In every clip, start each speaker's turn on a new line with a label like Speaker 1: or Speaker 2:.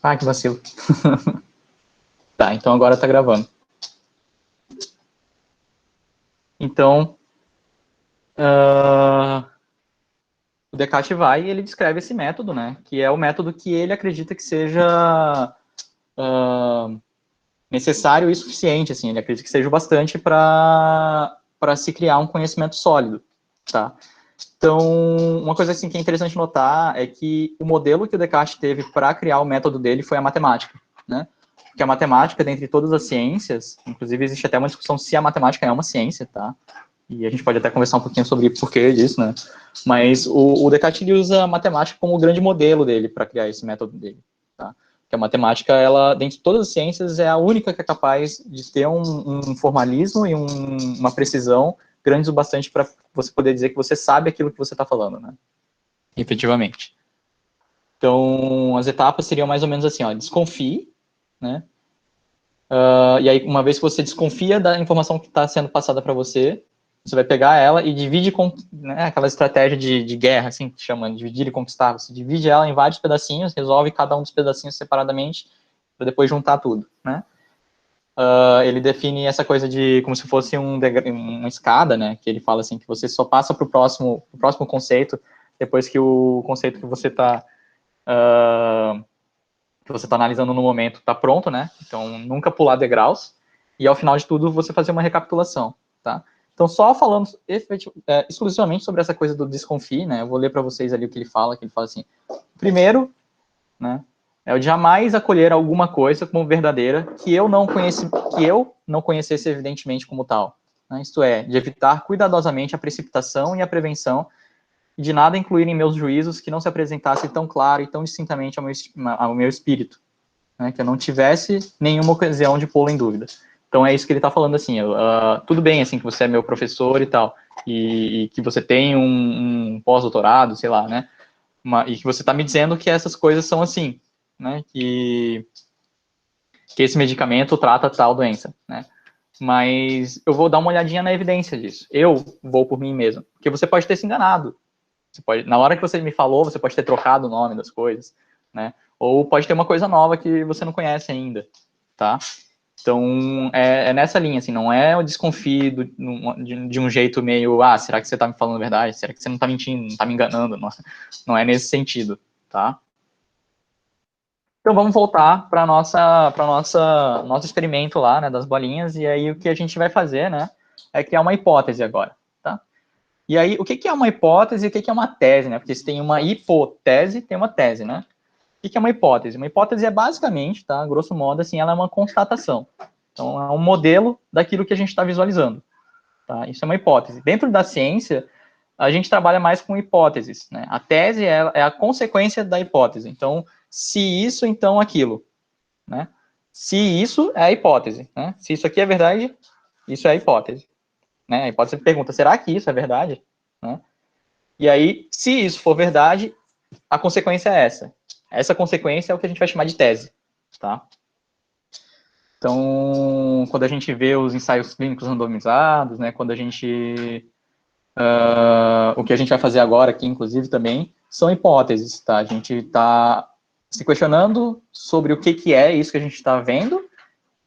Speaker 1: Ah, que vacilo. Tá, então agora tá gravando. Então, o Descartes vai e ele descreve esse método, né? Que é o método que ele acredita que seja necessário e suficiente, assim. Ele acredita que seja o bastante para se criar um conhecimento sólido, tá? Então, uma coisa assim que é interessante notar é que o modelo que o Descartes teve para criar o método dele foi a matemática, né? Porque a matemática, dentre todas as ciências, inclusive existe até uma discussão se a matemática é uma ciência, tá? E a gente pode até conversar um pouquinho sobre o porquê disso, né? Mas o Descartes ele usa a matemática como o grande modelo dele para criar esse método dele, tá? Que a matemática, ela, dentre todas as ciências, é a única que é capaz de ter um formalismo e uma precisão grandes o bastante para você poder dizer que você sabe aquilo que você está falando, né? Efetivamente. Então, as etapas seriam mais ou menos assim, ó, desconfie, né? E aí, uma vez que você desconfia da informação que está sendo passada para você, você vai pegar ela e divide com, né, aquela estratégia de guerra, assim, que chama de dividir e conquistar. Você divide ela em vários pedacinhos, resolve cada um dos pedacinhos separadamente, para depois juntar tudo, né? Ele define essa coisa de como se fosse uma escada, né? Que ele fala assim que você só passa para o próximo conceito depois que o conceito que você está analisando no momento está pronto, né? Então nunca pular degraus e ao final de tudo você fazer uma recapitulação, tá? Então só falando exclusivamente sobre essa coisa do desconfie, né? Eu vou ler para vocês ali o que ele fala assim: primeiro, né? É o de jamais acolher alguma coisa como verdadeira que eu não conhecesse evidentemente como tal. Né? Isto é, de evitar cuidadosamente a precipitação e a prevenção e de nada incluir em meus juízos que não se apresentasse tão claro e tão distintamente ao meu espírito, né? Que eu não tivesse nenhuma ocasião de pô-lo em dúvida. Então é isso que ele está falando assim, tudo bem assim que você é meu professor e tal, e que você tem um pós-doutorado, sei lá, né? E que você está me dizendo que essas coisas são assim, né? Que esse medicamento trata tal doença, né? Mas eu vou dar uma olhadinha na evidência disso. Eu vou por mim mesmo, porque você pode ter se enganado. Na hora que você me falou, você pode ter trocado o nome das coisas, né? Ou pode ter uma coisa nova que você não conhece ainda, tá? Então, é nessa linha, assim, não é o desconfio de um jeito meio, será que você tá me falando a verdade? Será que você não tá mentindo, não tá me enganando? Não é nesse sentido, tá? Então vamos voltar para nosso experimento lá, né, das bolinhas, e aí o que a gente vai fazer, né, é criar uma hipótese agora, tá? E aí, o que é uma hipótese e o que é uma tese, né? Porque se tem uma hipótese, tem uma tese, né? O que é uma hipótese? Uma hipótese é basicamente, tá, grosso modo, assim, ela é uma constatação. Então, é um modelo daquilo que a gente está visualizando, tá? Isso é uma hipótese. Dentro da ciência, a gente trabalha mais com hipóteses, né? A tese é a consequência da hipótese. Então, se isso, então aquilo, né? Se isso é a hipótese, né? Se isso aqui é verdade, isso é a hipótese, né? A hipótese pergunta, será que isso é verdade? Né? E aí, se isso for verdade, a consequência é essa. Essa consequência é o que a gente vai chamar de tese, tá? Então, quando a gente vê os ensaios clínicos randomizados, né? Quando a gente o que a gente vai fazer agora aqui, inclusive, também, são hipóteses, tá? A gente está se questionando sobre o que é isso que a gente está vendo,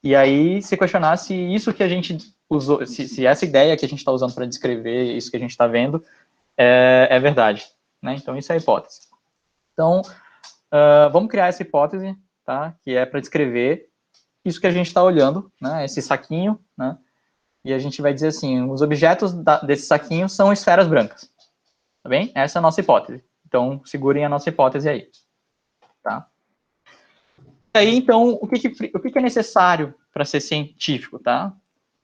Speaker 1: e aí se questionar se isso que a gente usou, se essa ideia que a gente está usando para descrever isso que a gente está vendo é verdade, né? Então, isso é a hipótese. Então, vamos criar essa hipótese, tá? Que é para descrever isso que a gente está olhando, né? Esse saquinho, né? E a gente vai dizer assim, os objetos desse saquinho são esferas brancas. Tá bem? Essa é a nossa hipótese. Então, segurem a nossa hipótese aí. Tá? E aí, então, o que é necessário para ser científico, tá?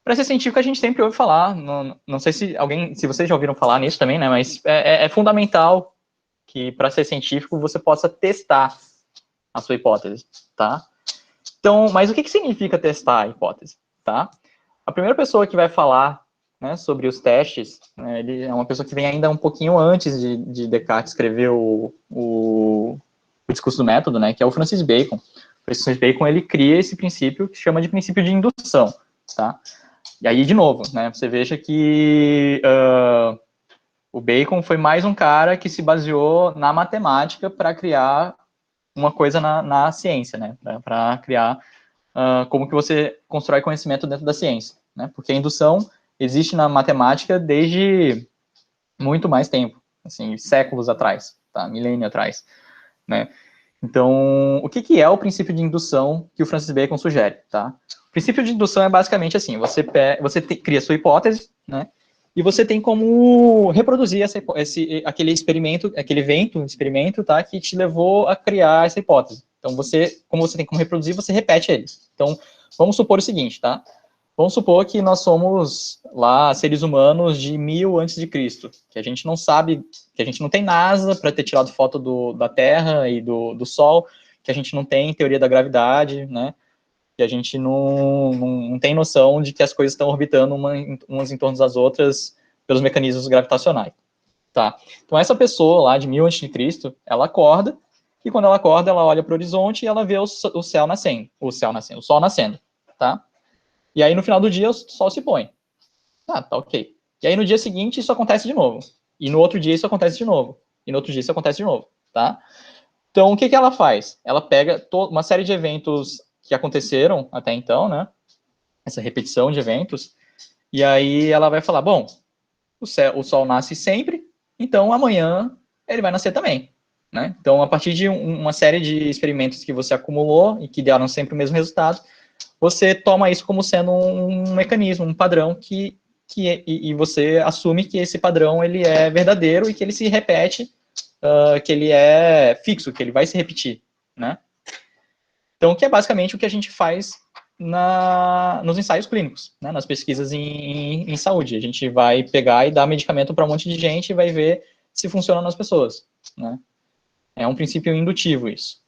Speaker 1: Para ser científico, a gente sempre ouve falar, não sei se vocês já ouviram falar nisso também, né? Mas é fundamental que para ser científico você possa testar a sua hipótese, tá? Então, mas o que significa testar a hipótese, tá? A primeira pessoa que vai falar, né, sobre os testes, né, ele é uma pessoa que vem ainda um pouquinho antes de Descartes escrever o discurso do método, né, que é o Francis Bacon. O Francis Bacon, ele cria esse princípio que chama de princípio de indução, tá? E aí, de novo, né, você veja que o Bacon foi mais um cara que se baseou na matemática para criar uma coisa na ciência, né? Para criar como que você constrói conhecimento dentro da ciência, né? Porque a indução existe na matemática desde muito mais tempo, assim, séculos atrás, tá? Milênio atrás, né? Então, o que é o princípio de indução que o Francis Bacon sugere, tá? O princípio de indução é basicamente assim, você cria sua hipótese, né? E você tem como reproduzir aquele experimento, aquele experimento, tá? Que te levou a criar essa hipótese. Então, como você tem como reproduzir, você repete ele. Então, vamos supor o seguinte, tá? Vamos supor que nós somos lá seres humanos de 1000 antes de Cristo, que a gente não sabe, que a gente não tem NASA para ter tirado foto da Terra e do Sol, que a gente não tem teoria da gravidade, né? Que a gente não tem noção de que as coisas estão orbitando umas em torno das outras pelos mecanismos gravitacionais, tá? Então essa pessoa lá de 1000 antes de Cristo, ela acorda e quando ela acorda, ela olha para o horizonte e ela vê o sol nascendo, o sol nascendo, tá? E aí, no final do dia, o sol se põe. Ah, tá ok. E aí, no dia seguinte, isso acontece de novo. E no outro dia, isso acontece de novo. E no outro dia, isso acontece de novo, tá? Então, o que ela faz? Ela pega uma série de eventos que aconteceram até então, né? Essa repetição de eventos. E aí, ela vai falar, bom, o sol nasce sempre, então amanhã ele vai nascer também, né? Então, a partir de uma série de experimentos que você acumulou e que deram sempre o mesmo resultado, você toma isso como sendo um mecanismo, um padrão e você assume que esse padrão ele é verdadeiro e que ele se repete, que ele é fixo, que ele vai se repetir, né? Então, que é basicamente o que a gente faz nos ensaios clínicos, né? Nas pesquisas em saúde. A gente vai pegar e dar medicamento para um monte de gente e vai ver se funciona nas pessoas, né? É um princípio indutivo isso.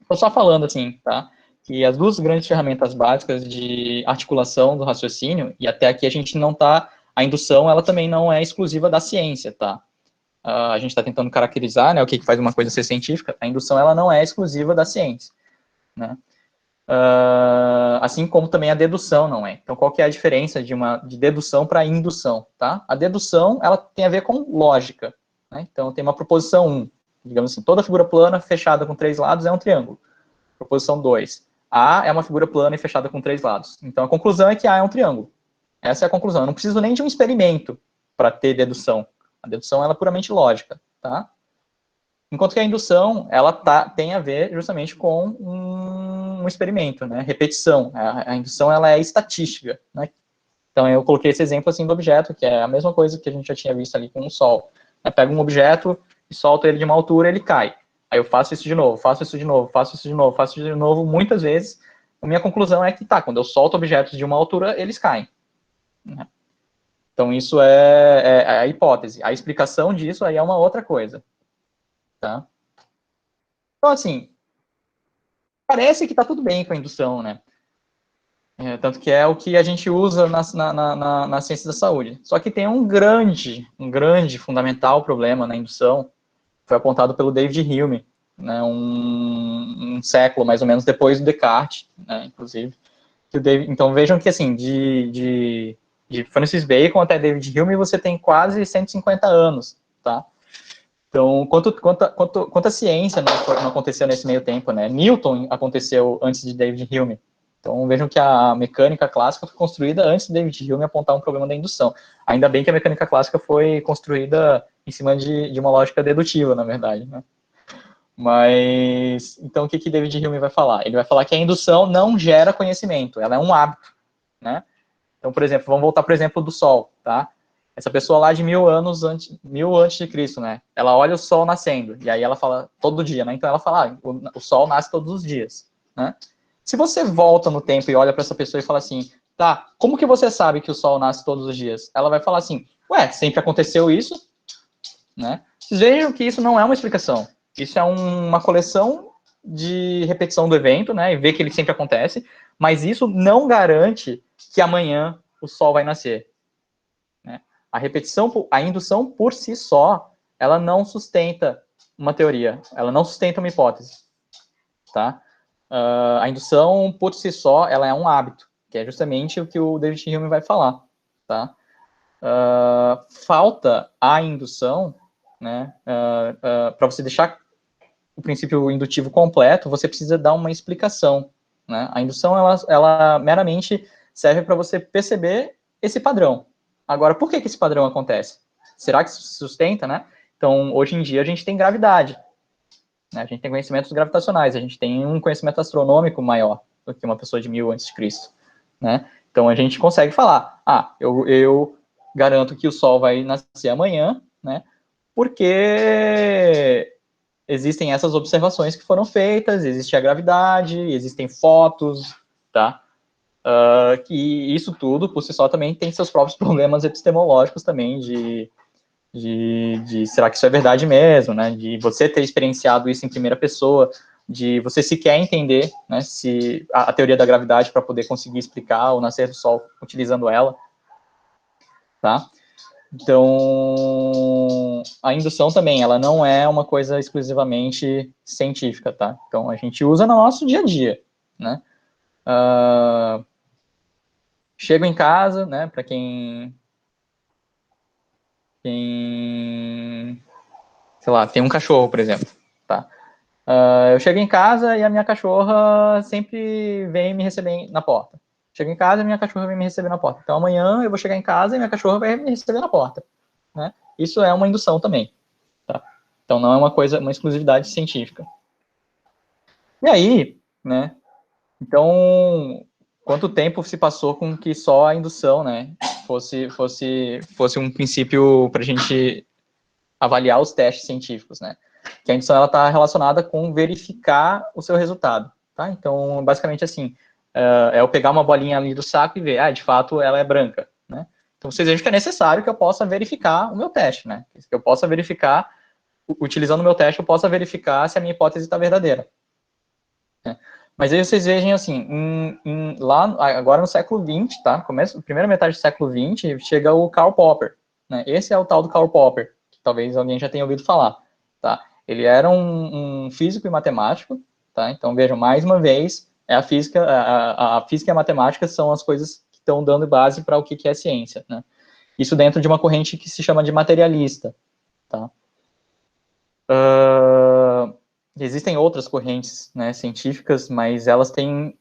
Speaker 1: Estou só falando assim, tá? Que as duas grandes ferramentas básicas de articulação do raciocínio, e até aqui a gente não está, a indução, ela também não é exclusiva da ciência, tá? A gente está tentando caracterizar, né, o que faz uma coisa ser científica, a indução, ela não é exclusiva da ciência, né? Assim como também a dedução não é. Então, qual que é a diferença de dedução para indução, tá? A dedução, ela tem a ver com lógica, né? Então, tem uma proposição 1, digamos assim, toda figura plana fechada com 3 lados é um triângulo. Proposição 2. A é uma figura plana e fechada com 3 lados. Então, a conclusão é que A é um triângulo. Essa é a conclusão. Eu não preciso nem de um experimento para ter dedução. A dedução ela é puramente lógica, tá? Enquanto que a indução, ela tem a ver justamente com um experimento, né? Repetição. A indução, ela é estatística, né? Então, eu coloquei esse exemplo assim do objeto, que é a mesma coisa que a gente já tinha visto ali com o Sol. Eu pego um objeto e solto ele de uma altura, ele cai. Aí eu faço isso de novo, faço isso de novo, faço isso de novo, faço isso de novo, muitas vezes. A minha conclusão é que, tá, quando eu solto objetos de uma altura, eles caem, né? Então, isso é a hipótese. A explicação disso aí é uma outra coisa, tá? Então, assim, parece que tá tudo bem com a indução, né? Tanto que é o que a gente usa na ciência da saúde. Só que tem um grande, fundamental problema na indução, foi apontado pelo David Hume, né, um século mais ou menos depois do Descartes, né, inclusive. Então vejam que assim, de Francis Bacon até David Hume você tem quase 150 anos, tá? Então, quanta ciência não aconteceu nesse meio tempo, né? Newton aconteceu antes de David Hume. Então, vejam que a mecânica clássica foi construída antes de David Hume apontar um problema da indução. Ainda bem que a mecânica clássica foi construída em cima de uma lógica dedutiva, na verdade, né? Mas, então, o que David Hume vai falar? Ele vai falar que a indução não gera conhecimento, ela é um hábito, né? Então, por exemplo, vamos voltar para o exemplo do Sol, tá? Essa pessoa lá de 1000 antes de Cristo, né? Ela olha o Sol nascendo, e aí ela fala todo dia, né? Então ela fala, o Sol nasce todos os dias, né? Se você volta no tempo e olha para essa pessoa e fala assim, tá, como que você sabe que o Sol nasce todos os dias? Ela vai falar assim, ué, sempre aconteceu isso, né? Vocês vejam que isso não é uma explicação. Isso é uma coleção de repetição do evento, né? E ver que ele sempre acontece, mas isso não garante que amanhã o Sol vai nascer, né? A repetição, a indução por si só, ela não sustenta uma teoria, ela não sustenta uma hipótese, tá? A indução por si só, ela é um hábito, que é justamente o que o David Hume vai falar, tá? Falta a indução, né, para você deixar o princípio indutivo completo, você precisa dar uma explicação, né? A indução, ela meramente serve para você perceber esse padrão. Agora, por que esse padrão acontece? Será que isso se sustenta, né? Então, hoje em dia, a gente tem gravidade, né? A gente tem conhecimentos gravitacionais, a gente tem um conhecimento astronômico maior do que uma pessoa de 1000 a.C., né? Então, a gente consegue falar, eu garanto que o Sol vai nascer amanhã, né? Porque existem essas observações que foram feitas, existe a gravidade, existem fotos, tá? Que isso tudo, por si só, também tem seus próprios problemas epistemológicos também, de será que isso é verdade mesmo, né? De você ter experienciado isso em primeira pessoa, de você sequer entender, né, se a teoria da gravidade para poder conseguir explicar o nascer do Sol utilizando ela, tá? Então, a indução também, ela não é uma coisa exclusivamente científica, tá? Então, a gente usa no nosso dia a dia, né? Chego em casa, né, para sei lá, tem um cachorro, por exemplo, tá? Eu chego em casa e a minha cachorra sempre vem me receber na porta. Chego em casa e minha cachorra vem me receber na porta. Então, amanhã eu vou chegar em casa e minha cachorra vai me receber na porta, né? Isso é uma indução também, tá? Então, não é uma exclusividade científica. E aí, né? Então, quanto tempo se passou com que só a indução, né, fosse um princípio para a gente avaliar os testes científicos, né? Que a indução ela está relacionada com verificar o seu resultado, tá? Então, basicamente assim, eu pegar uma bolinha ali do saco e ver, de fato ela é branca, né? Então, vocês vejam que é necessário que eu possa verificar o meu teste, né? Que eu possa verificar, utilizando o meu teste, eu possa verificar se a minha hipótese está verdadeira. Né? Mas aí vocês vejam assim, lá agora no século XX, tá? Primeira metade do século XX, chega o Karl Popper, né? Esse é o tal do Karl Popper, que talvez alguém já tenha ouvido falar, tá? Ele era um físico e matemático, tá? Então vejam, mais uma vez, a física e a matemática são as coisas que estão dando base para o que é ciência, né? Isso dentro de uma corrente que se chama de materialista, tá? Existem outras correntes, né, científicas, mas elas têm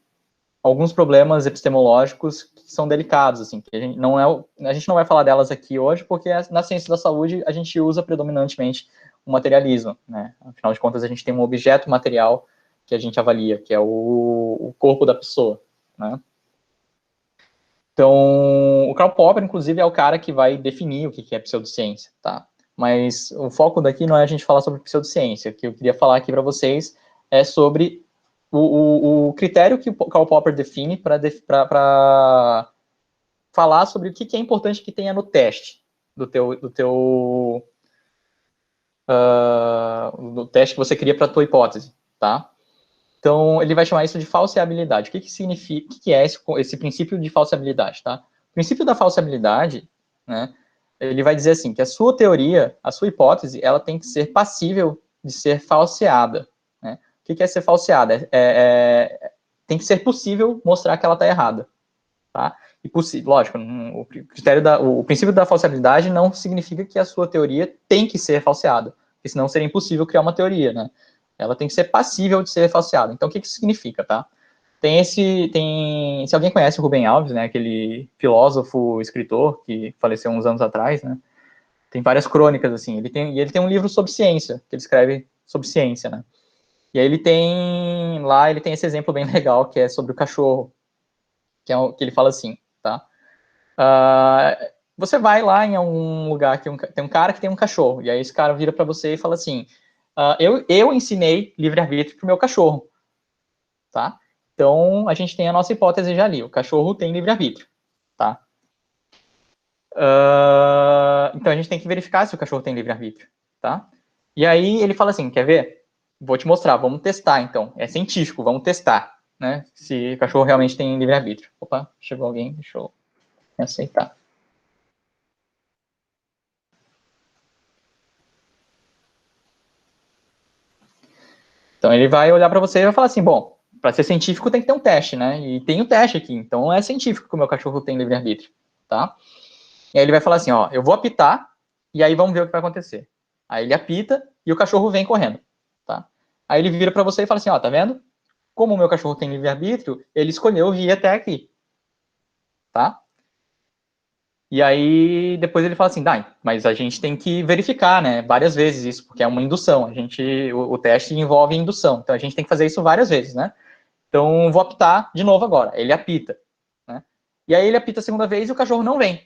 Speaker 1: alguns problemas epistemológicos que são delicados, assim, que a gente não vai falar delas aqui hoje, porque na ciência da saúde a gente usa predominantemente o materialismo, né? Afinal de contas, a gente tem um objeto material que a gente avalia, que é o corpo da pessoa, né? Então, o Karl Popper, inclusive, é o cara que vai definir o que é pseudociência, tá? Mas o foco daqui não é a gente falar sobre pseudociência. O que eu queria falar aqui para vocês é sobre o critério que o Karl Popper define para falar sobre o que é importante que tenha no teste do teste que você cria para a tua hipótese, tá? Então, ele vai chamar isso de falseabilidade. O que significa, o que é esse princípio de falseabilidade, tá? O princípio da falseabilidade, né, ele vai dizer assim, que a sua teoria, a sua hipótese, ela tem que ser passível de ser falseada, né? O que é ser falseada? Tem que ser possível mostrar que ela está errada, tá? E lógico, o princípio da falseabilidade não significa que a sua teoria tem que ser falseada, porque senão seria impossível criar uma teoria, né? Ela tem que ser passível de ser falseada. Então, o que isso significa, tá? Se alguém conhece o Rubem Alves, né, aquele filósofo, escritor que faleceu uns anos atrás, né? Tem várias crônicas assim. Ele tem um livro sobre ciência, que ele escreve sobre ciência, né? E aí ele tem esse exemplo bem legal que é sobre o cachorro, que ele fala assim, tá? Você vai lá em algum lugar que tem um cara que tem um cachorro, e aí esse cara vira para você e fala assim, eu ensinei livre-arbítrio pro meu cachorro, tá? Então, a gente tem a nossa hipótese já ali, o cachorro tem livre-arbítrio, tá? Então, a gente tem que verificar se o cachorro tem livre-arbítrio, tá? E aí, ele fala assim, quer ver? Vou te mostrar, vamos testar, então. É científico, vamos testar, né? Se o cachorro realmente tem livre-arbítrio. Opa, chegou alguém, deixa eu aceitar. Então, ele vai olhar para você e vai falar assim, bom, para ser científico tem que ter um teste, né? E tem o teste aqui, então é científico que o meu cachorro tem livre-arbítrio, tá? E aí ele vai falar assim, ó, eu vou apitar e aí vamos ver o que vai acontecer. Aí ele apita e o cachorro vem correndo, tá? Aí ele vira para você e fala assim, ó, tá vendo? Como o meu cachorro tem livre-arbítrio, ele escolheu vir até aqui, tá? E aí, depois ele fala assim, mas a gente tem que verificar, né, várias vezes isso, porque é uma indução, o teste envolve indução, então a gente tem que fazer isso várias vezes, né? Então, vou apitar de novo agora, ele apita, né? E aí ele apita a segunda vez e o cachorro não vem.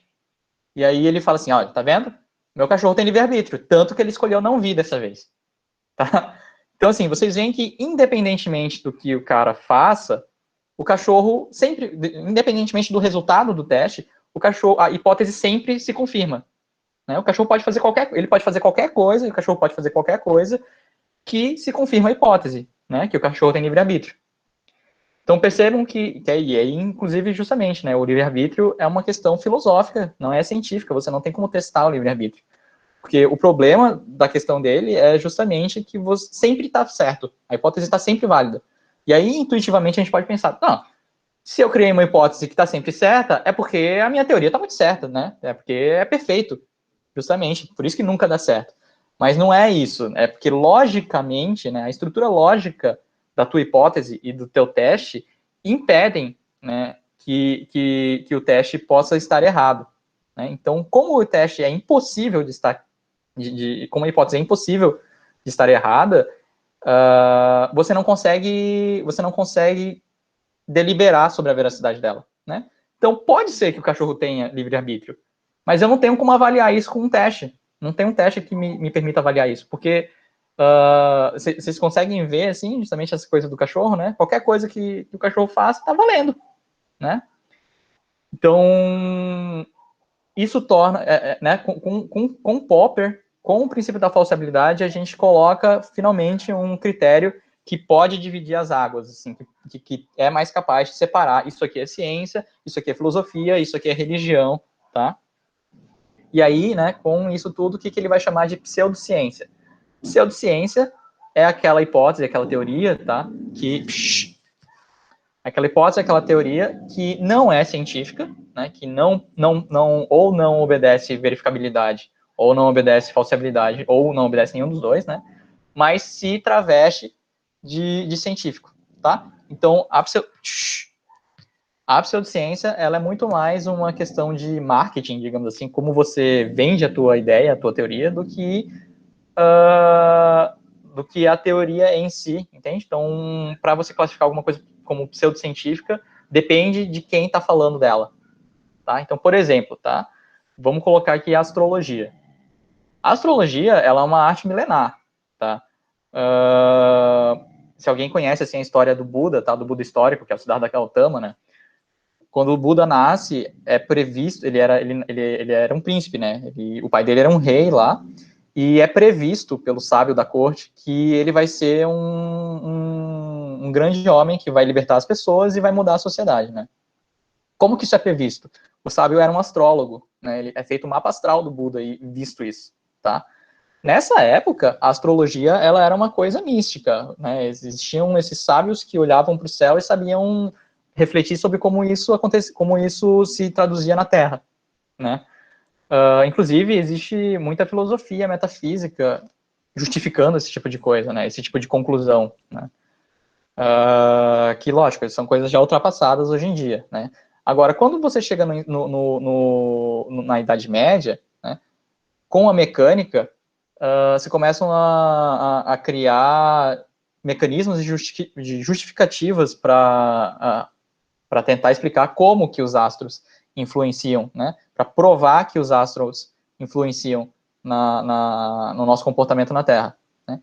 Speaker 1: E aí ele fala assim, olha, tá vendo? Meu cachorro tem livre-arbítrio, tanto que ele escolheu não vir dessa vez, tá? Então, assim, vocês veem que, independentemente do que o cara faça, o cachorro sempre, independentemente do resultado do teste, o cachorro, a hipótese sempre se confirma. Né? O cachorro pode fazer ele pode fazer qualquer coisa, o cachorro pode fazer qualquer coisa que se confirma a hipótese, né? Que o cachorro tem livre-arbítrio. Então percebam que aí, inclusive, justamente, né? O livre-arbítrio é uma questão filosófica, não é científica, você não tem como testar o livre-arbítrio. Porque o problema da questão dele é justamente que você sempre está certo, a hipótese está sempre válida. E aí, intuitivamente, a gente pode pensar, não, se eu criei uma hipótese que está sempre certa, é porque a minha teoria está muito certa, né? É porque é perfeito, justamente. Por isso que nunca dá certo. Mas não é isso. É porque, logicamente, né, a estrutura lógica da tua hipótese e do teu teste impedem, né, que o teste possa estar errado. Né? Então, como o teste é impossível de estar... como a hipótese é impossível de estar errada, você não consegue deliberar sobre a veracidade dela, né? Então, pode ser que o cachorro tenha livre-arbítrio, mas eu não tenho como avaliar isso com um teste. Não tem um teste que me permita avaliar isso, porque vocês conseguem ver, assim, justamente essa coisa do cachorro, né? Qualquer coisa que o cachorro faça, tá valendo, né? Então, isso torna, né, com o Popper, com o princípio da falsibilidade, a gente coloca, finalmente, um critério que pode dividir as águas, assim, que é mais capaz de separar isso aqui é ciência, isso aqui é filosofia, isso aqui é religião, tá? E aí, né, com isso tudo, o que ele vai chamar de pseudociência? Pseudociência é aquela hipótese, aquela teoria, tá? Aquela hipótese, aquela teoria que não é científica, né, que ou não obedece verificabilidade, ou não obedece falsibilidade, ou não obedece nenhum dos dois, né, mas se traveste de científico, tá? Então, a pseudociência, ela é muito mais uma questão de marketing, digamos assim, como você vende a tua ideia, a tua teoria, do que a teoria em si, entende? Então, para você classificar alguma coisa como pseudocientífica, depende de quem está falando dela, tá? Então, por exemplo, tá? Vamos colocar aqui a astrologia. A astrologia, ela é uma arte milenar, tá? Se alguém conhece, assim, a história do Buda, tá? Do Buda histórico, que é o Siddhartha Gautama, né? Quando o Buda nasce, é previsto, ele era um príncipe, né? O pai dele era um rei lá, e é previsto pelo sábio da corte que ele vai ser um grande homem que vai libertar as pessoas e vai mudar a sociedade, né? Como que isso é previsto? O sábio era um astrólogo, né? Ele é feito um mapa astral do Buda e visto isso, tá? Nessa época, a astrologia ela era uma coisa mística, né? Existiam esses sábios que olhavam para o céu e sabiam refletir sobre como isso acontece, como isso se traduzia na Terra, né? Inclusive, existe muita filosofia metafísica justificando esse tipo de coisa, né? Esse tipo de conclusão, né? Que, lógico, são coisas já ultrapassadas hoje em dia, né? Agora, quando você chega na Idade Média, né, com a mecânica, se começam a criar mecanismos de justificativas para tentar explicar como que os astros influenciam, né? Para provar que os astros influenciam no nosso comportamento na Terra. Né?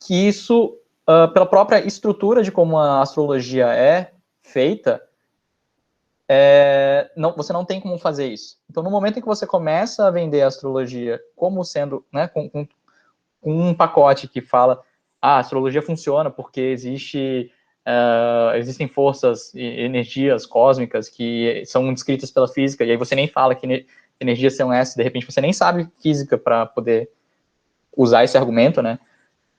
Speaker 1: Que isso, pela própria estrutura de como a astrologia é feita, você não tem como fazer isso. Então, no momento em que você começa a vender a astrologia como sendo, né, com um pacote que fala, a astrologia funciona porque existem forças e energias cósmicas que são descritas pela física, e aí você nem fala que energias são essas, de repente você nem sabe física para poder usar esse argumento, né?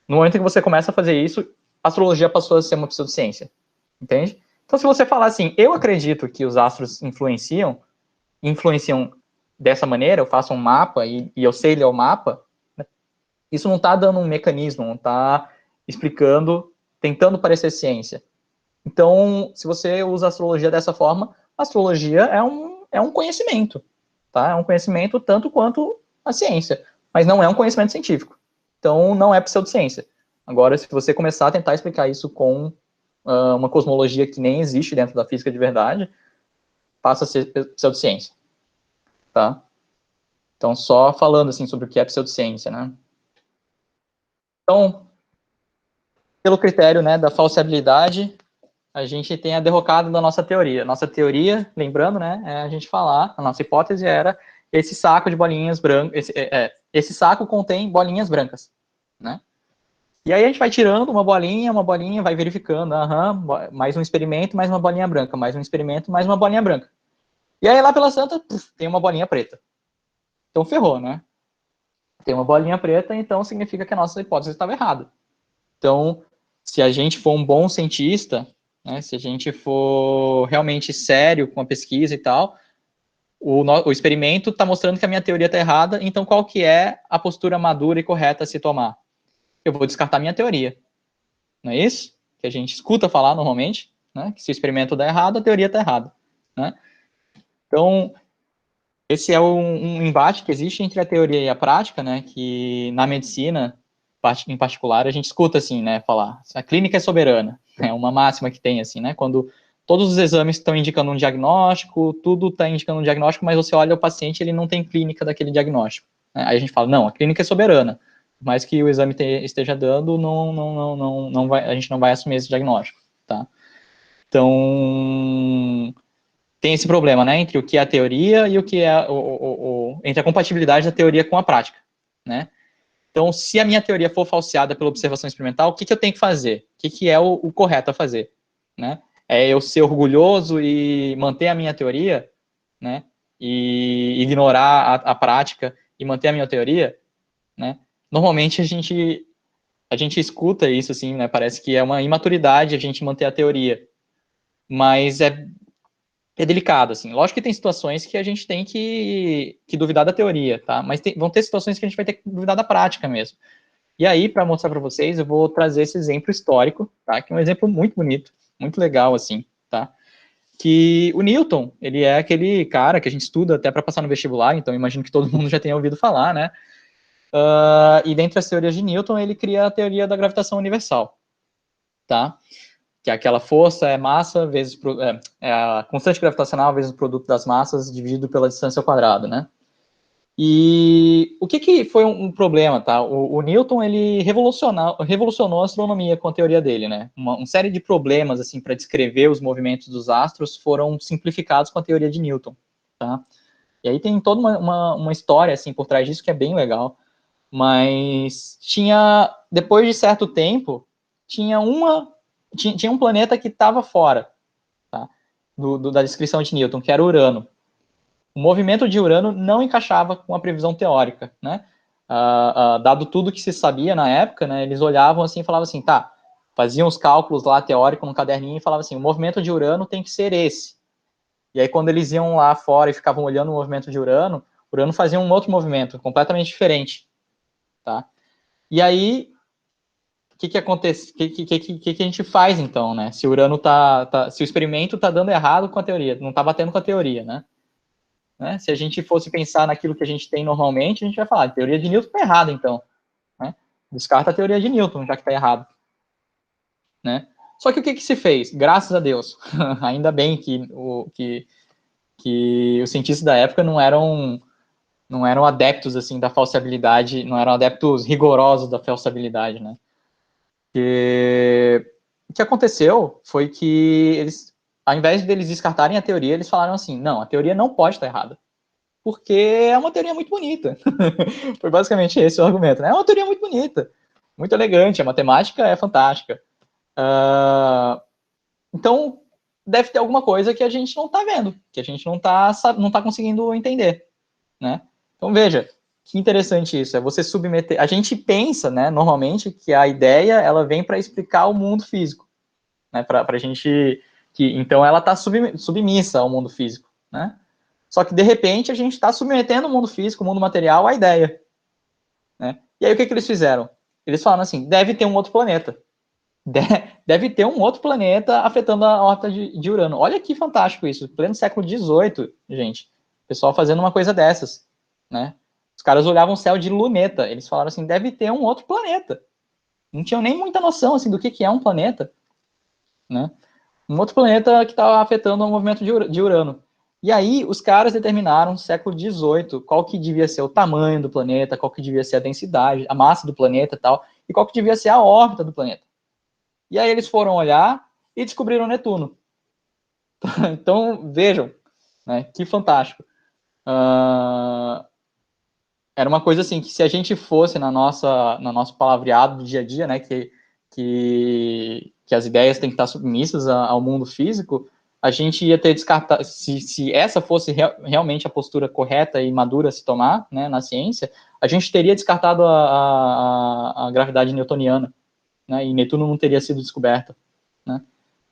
Speaker 1: No momento em que você começa a fazer isso, a astrologia passou a ser uma pseudociência, entende? Então, se você falar assim, eu acredito que os astros influenciam dessa maneira, eu faço um mapa e eu sei ler o mapa, isso não está dando um mecanismo, não está explicando, tentando parecer ciência. Então, se você usa a astrologia dessa forma, a astrologia é um conhecimento, tá? É um conhecimento tanto quanto a ciência, mas não é um conhecimento científico. Então, não é pseudociência. Agora, se você começar a tentar explicar isso com uma cosmologia que nem existe dentro da física de verdade, passa a ser pseudociência, tá? Então, só falando, assim, sobre o que é pseudociência, né? Então, pelo critério, né, da falseabilidade, a gente tem a derrocada da nossa teoria. Nossa teoria, lembrando, né, é a gente falar, a nossa hipótese era esse saco de bolinhas brancas, esse saco contém bolinhas brancas, né? E aí a gente vai tirando uma bolinha, vai verificando, mais um experimento, mais uma bolinha branca, mais um experimento, mais uma bolinha branca. E aí lá pela santa, tem uma bolinha preta. Então ferrou, né? Tem uma bolinha preta, então significa que a nossa hipótese estava errada. Então, se a gente for um bom cientista, né, se a gente for realmente sério com a pesquisa e tal, o experimento está mostrando que a minha teoria está errada, então qual que é a postura madura e correta a se tomar? Eu vou descartar minha teoria. Não é isso? Que a gente escuta falar normalmente, né? Que se o experimento dá errado, a teoria está errada. Né? Então, esse é um embate que existe entre a teoria e a prática, né? Que na medicina, em particular, a gente escuta assim, né? Falar, a clínica é soberana. É uma máxima que tem, assim, né? Quando todos os exames estão indicando um diagnóstico, tudo está indicando um diagnóstico, mas você olha o paciente, ele não tem clínica daquele diagnóstico. Né? Aí a gente fala, não, a clínica é soberana. Mas que o exame esteja dando, não vai, a gente não vai assumir esse diagnóstico, tá? Então, tem esse problema, né, entre o que é a teoria e o que é entre a compatibilidade da teoria com a prática, né? Então, se a minha teoria for falseada pela observação experimental, o que eu tenho que fazer? O que é o correto a fazer, né? É eu ser orgulhoso e manter a minha teoria, né? E ignorar a prática e manter a minha teoria, né? Normalmente a gente escuta isso assim, né? Parece que é uma imaturidade a gente manter a teoria, mas é delicado, assim. Lógico que tem situações que a gente tem que duvidar da teoria, tá? Mas vão ter situações que a gente vai ter que duvidar da prática mesmo. E aí, para mostrar para vocês, eu vou trazer esse exemplo histórico, tá? Que é um exemplo muito bonito, muito legal, assim, tá? Que o Newton, ele é aquele cara que a gente estuda até para passar no vestibular, então imagino que todo mundo já tenha ouvido falar, né? E dentre as teorias de Newton, ele cria a teoria da gravitação universal, tá? Que é aquela força é massa vezes é a constante gravitacional vezes o produto das massas dividido pela distância ao quadrado, né? E o que foi um problema, tá? O Newton, ele revolucionou a astronomia com a teoria dele, né? Uma série de problemas, assim, para descrever os movimentos dos astros foram simplificados com a teoria de Newton, tá? E aí tem toda uma história, assim, por trás disso que é bem legal, mas depois de certo tempo, tinha um planeta que estava fora, tá? Da descrição de Newton, que era Urano. O movimento de Urano não encaixava com a previsão teórica, né? Dado tudo que se sabia na época, né, eles olhavam assim e falavam assim, tá, faziam os cálculos lá teóricos no caderninho e falavam assim, o movimento de Urano tem que ser esse. E aí quando eles iam lá fora e ficavam olhando o movimento de Urano, Urano fazia um outro movimento, completamente diferente, tá? E aí, o que acontece? O que a gente faz então, né? Se o Urano se o experimento tá dando errado com a teoria, não tá batendo com a teoria, né? Se a gente fosse pensar naquilo que a gente tem normalmente, a gente vai falar, a teoria de Newton está errada, então. Né? Descarta a teoria de Newton, já que está errado. Né? Só que o que se fez? Graças a Deus. Ainda bem que os cientistas da época não eram adeptos assim da falseabilidade, não eram adeptos rigorosos da falseabilidade, né? E o que aconteceu foi que eles, ao invés deles descartarem a teoria, eles falaram assim, não, a teoria não pode estar errada. Porque é uma teoria muito bonita. Foi basicamente esse o argumento, né? É uma teoria muito bonita, muito elegante, a matemática é fantástica. Então, deve ter alguma coisa que a gente não está vendo, que a gente não tá conseguindo entender, né? Então, veja, que interessante isso, é você submeter... A gente pensa, né, normalmente, que a ideia, ela vem para explicar o mundo físico, né? Para a gente... Então, ela está submissa ao mundo físico, né? Só que, de repente, a gente está submetendo o mundo físico, o mundo material, à ideia. Né? E aí, o que eles fizeram? Eles falaram assim, deve ter um outro planeta. Deve ter um outro planeta afetando a órbita de Urano. Olha que fantástico isso, pleno século XVIII, gente. O pessoal fazendo uma coisa dessas, né? Os caras olhavam o céu de luneta, eles falaram assim, deve ter um outro planeta. Não tinham nem muita noção, assim, do que é um planeta, né? Um outro planeta que estava afetando o movimento de Urano. E aí, os caras determinaram, no século XVIII, qual que devia ser o tamanho do planeta, qual que devia ser a densidade, a massa do planeta e tal, e qual que devia ser a órbita do planeta. E aí eles foram olhar e descobriram Netuno. Então, vejam, né, que fantástico. Era uma coisa assim, que se a gente fosse no nosso palavreado do dia a dia, né, que as ideias têm que estar submissas ao mundo físico, a gente ia ter descartado, se essa fosse realmente a postura correta e madura a se tomar, né, na ciência, a gente teria descartado a gravidade newtoniana, né, e Netuno não teria sido descoberta, né.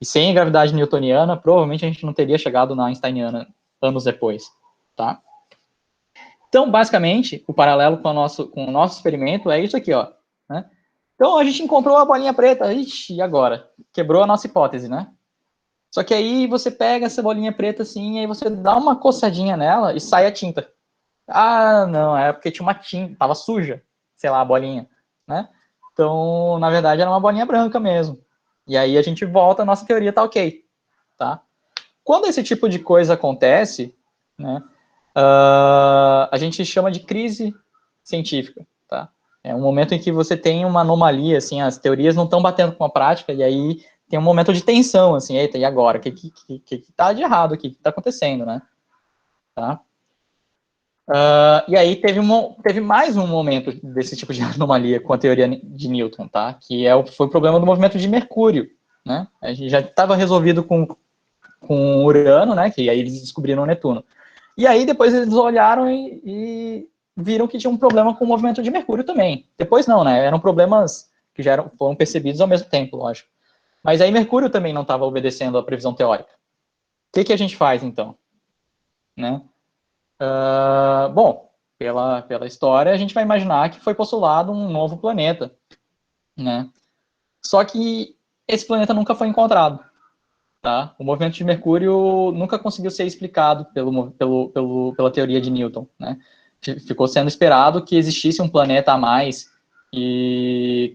Speaker 1: E sem a gravidade newtoniana, provavelmente a gente não teria chegado na einsteiniana anos depois, tá? Então, basicamente, o paralelo com o nosso experimento é isso aqui, ó, né? Então, a gente encontrou a bolinha preta, ixi, e agora? Quebrou a nossa hipótese, né? Só que aí você pega essa bolinha preta assim, e aí você dá uma coçadinha nela e sai a tinta. Ah, não, é porque tinha uma tinta, tava suja, sei lá, a bolinha, né? Então, na verdade, era uma bolinha branca mesmo. E aí a gente volta, a nossa teoria tá ok, tá? Quando esse tipo de coisa acontece, né, a gente chama de crise científica, tá? É um momento em que você tem uma anomalia, assim, as teorias não estão batendo com a prática, e aí tem um momento de tensão, assim, eita, e agora? O que tá de errado aqui? O que tá acontecendo, né? Tá? E aí teve mais um momento desse tipo de anomalia com a teoria de Newton, tá? Que foi o problema do movimento de Mercúrio, né? A gente já estava resolvido com Urano, né? Que aí eles descobriram Netuno. E aí depois eles olharam e viram que tinha um problema com o movimento de Mercúrio também. Depois não, né? Eram problemas que foram percebidos ao mesmo tempo, lógico. Mas aí Mercúrio também não estava obedecendo à previsão teórica. O que a gente faz então? Né? Bom, pela história, a gente vai imaginar que foi postulado um novo planeta, né? Só que esse planeta nunca foi encontrado, tá? O movimento de Mercúrio nunca conseguiu ser explicado pela teoria de Newton, né? Ficou sendo esperado que existisse um planeta a mais que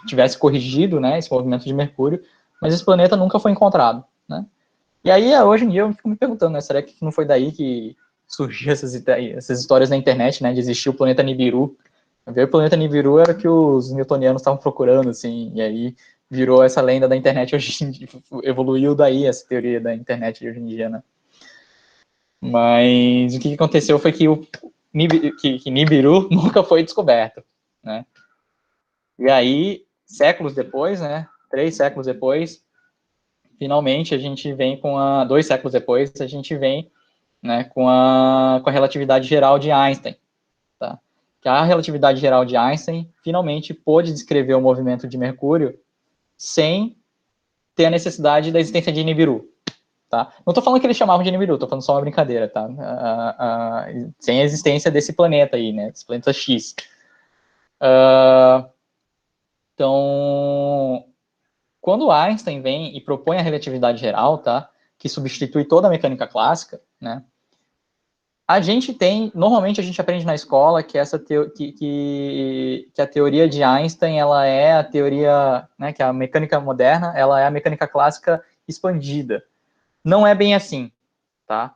Speaker 1: tivesse corrigido, né, esse movimento de Mercúrio, mas esse planeta nunca foi encontrado, né? E aí, hoje em dia, eu fico me perguntando, né, será que não foi daí que surgiu essas histórias na internet, né, de existir o planeta Nibiru? Ver o planeta Nibiru era o que os newtonianos estavam procurando, assim, e aí virou essa lenda da internet hoje em dia, evoluiu daí essa teoria da internet de hoje em dia, né? Mas o que aconteceu foi que que Nibiru nunca foi descoberto, né? E aí, séculos depois, né, 3 séculos depois, finalmente a gente vem 2 séculos depois, a gente vem, né, com a relatividade geral de Einstein, tá? Que a relatividade geral de Einstein finalmente pôde descrever o movimento de Mercúrio sem ter a necessidade da existência de Nibiru, tá? Não estou falando que eles chamavam de Nibiru, estou falando só uma brincadeira, tá? Sem a existência desse planeta aí, né? Esse planeta X. Então, quando Einstein vem e propõe a relatividade geral, tá? Que substitui toda a mecânica clássica, né? Normalmente a gente aprende na escola que que a teoria de Einstein, ela é a teoria, né, que a mecânica moderna, ela é a mecânica clássica expandida. Não é bem assim, tá?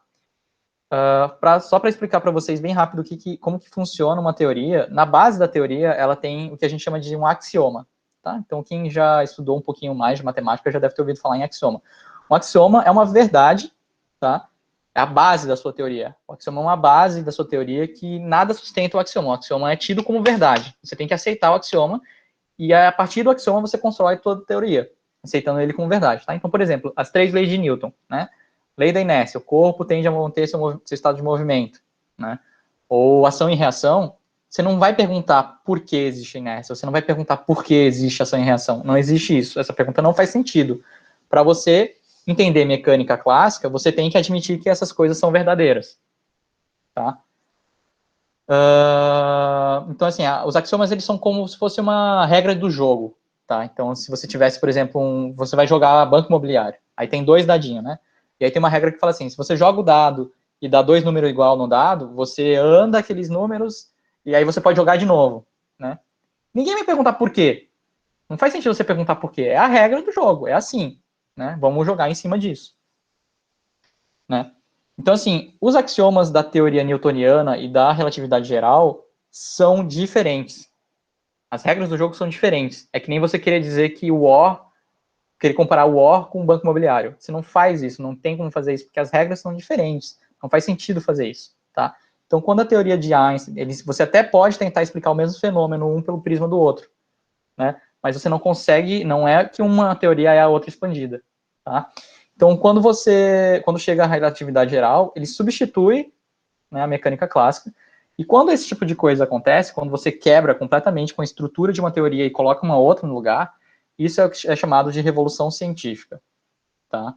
Speaker 1: Só para explicar para vocês bem rápido como que funciona uma teoria, na base da teoria, ela tem o que a gente chama de um axioma, tá? Então, quem já estudou um pouquinho mais de matemática já deve ter ouvido falar em axioma. Um axioma é uma verdade, tá? É a base da sua teoria. O axioma é uma base da sua teoria que nada sustenta o axioma. O axioma é tido como verdade. Você tem que aceitar o axioma e a partir do axioma você constrói toda a teoria, aceitando ele como verdade, tá? Então, por exemplo, as 3 leis de Newton, né? Lei da inércia, o corpo tende a manter seu estado de movimento, né? Ou ação e reação, você não vai perguntar por que existe inércia, você não vai perguntar por que existe ação e reação. Não existe isso. Essa pergunta não faz sentido. Para você entender mecânica clássica, você tem que admitir que essas coisas são verdadeiras, tá? Então, assim, os axiomas, eles são como se fosse uma regra do jogo, tá? Então, se você tivesse, por exemplo, você vai jogar banco imobiliário, aí tem 2 dadinhos, né? E aí tem uma regra que fala assim, se você joga o dado e dá 2 números igual no dado, você anda aqueles números e aí você pode jogar de novo, né? Ninguém vai perguntar por quê. Não faz sentido você perguntar por quê. É a regra do jogo, é assim, né? Vamos jogar em cima disso, né? Então, assim, os axiomas da teoria newtoniana e da relatividade geral são diferentes. As regras do jogo são diferentes. É que nem você querer dizer que o OR, querer comparar o OR com o banco imobiliário. Você não faz isso, não tem como fazer isso, porque as regras são diferentes. Não faz sentido fazer isso, tá? Então, quando a teoria de Einstein, você até pode tentar explicar o mesmo fenômeno, um pelo prisma do outro, né? Mas você não consegue, não é que uma teoria é a outra expandida, tá? Então, quando chega à relatividade geral, ele substitui, né, a mecânica clássica, e quando esse tipo de coisa acontece, quando você quebra completamente com a estrutura de uma teoria e coloca uma outra no lugar, isso é chamado de revolução científica, tá?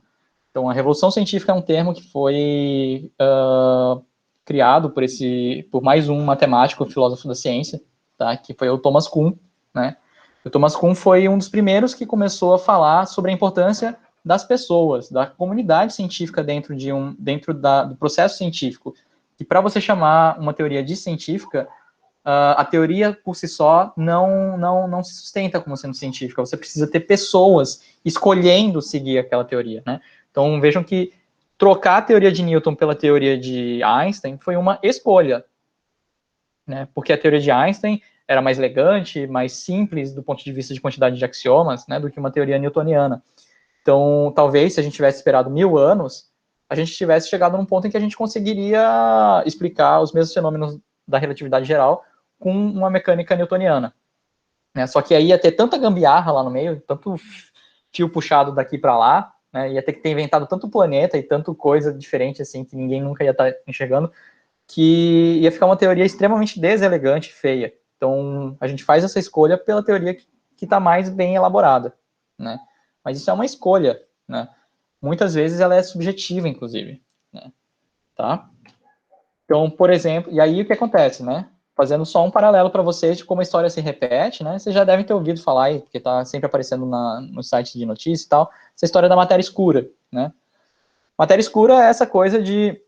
Speaker 1: Então, a revolução científica é um termo que foi criado por mais um matemático, filósofo da ciência, tá? Que foi o Thomas Kuhn, né? O Thomas Kuhn foi um dos primeiros que começou a falar sobre a importância das pessoas, da comunidade científica dentro do processo científico. E para você chamar uma teoria de científica, a teoria por si só não se sustenta como sendo científica. Você precisa ter pessoas escolhendo seguir aquela teoria, né? Então vejam que trocar a teoria de Newton pela teoria de Einstein foi uma escolha, né? Porque a teoria de Einstein era mais elegante, mais simples do ponto de vista de quantidade de axiomas, né, do que uma teoria newtoniana. Então, talvez, se a gente tivesse esperado 1000 anos, a gente tivesse chegado num ponto em que a gente conseguiria explicar os mesmos fenômenos da relatividade geral com uma mecânica newtoniana, né? Só que aí ia ter tanta gambiarra lá no meio, tanto fio puxado daqui para lá, né? Ia ter que ter inventado tanto planeta e tanto coisa diferente assim que ninguém nunca ia estar enxergando, que ia ficar uma teoria extremamente deselegante, feia. Então, a gente faz essa escolha pela teoria que está mais bem elaborada, né? Mas isso é uma escolha, né? Muitas vezes ela é subjetiva, inclusive, né? Tá? Então, por exemplo, e aí o que acontece, né? Fazendo só um paralelo para vocês de como a história se repete, né? Vocês já devem ter ouvido falar aí, porque está sempre aparecendo no site de notícias e tal, essa história da matéria escura, né? Matéria escura é essa coisa de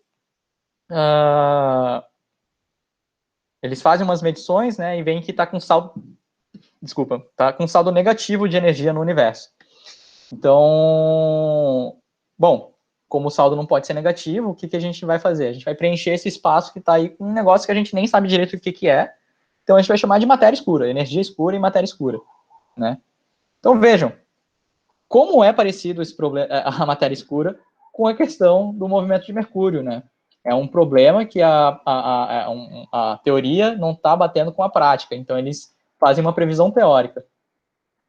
Speaker 1: eles fazem umas medições, né, e veem que está com saldo, desculpa, tá com saldo negativo de energia no universo. Então, bom, como o saldo não pode ser negativo, o que a gente vai fazer? A gente vai preencher esse espaço que está aí com um negócio que a gente nem sabe direito o que é. Então a gente vai chamar de matéria escura, energia escura e matéria escura, né? Então vejam como é parecido esse problema, a matéria escura, com a questão do movimento de Mercúrio, né? É um problema que a teoria não está batendo com a prática, então eles fazem uma previsão teórica,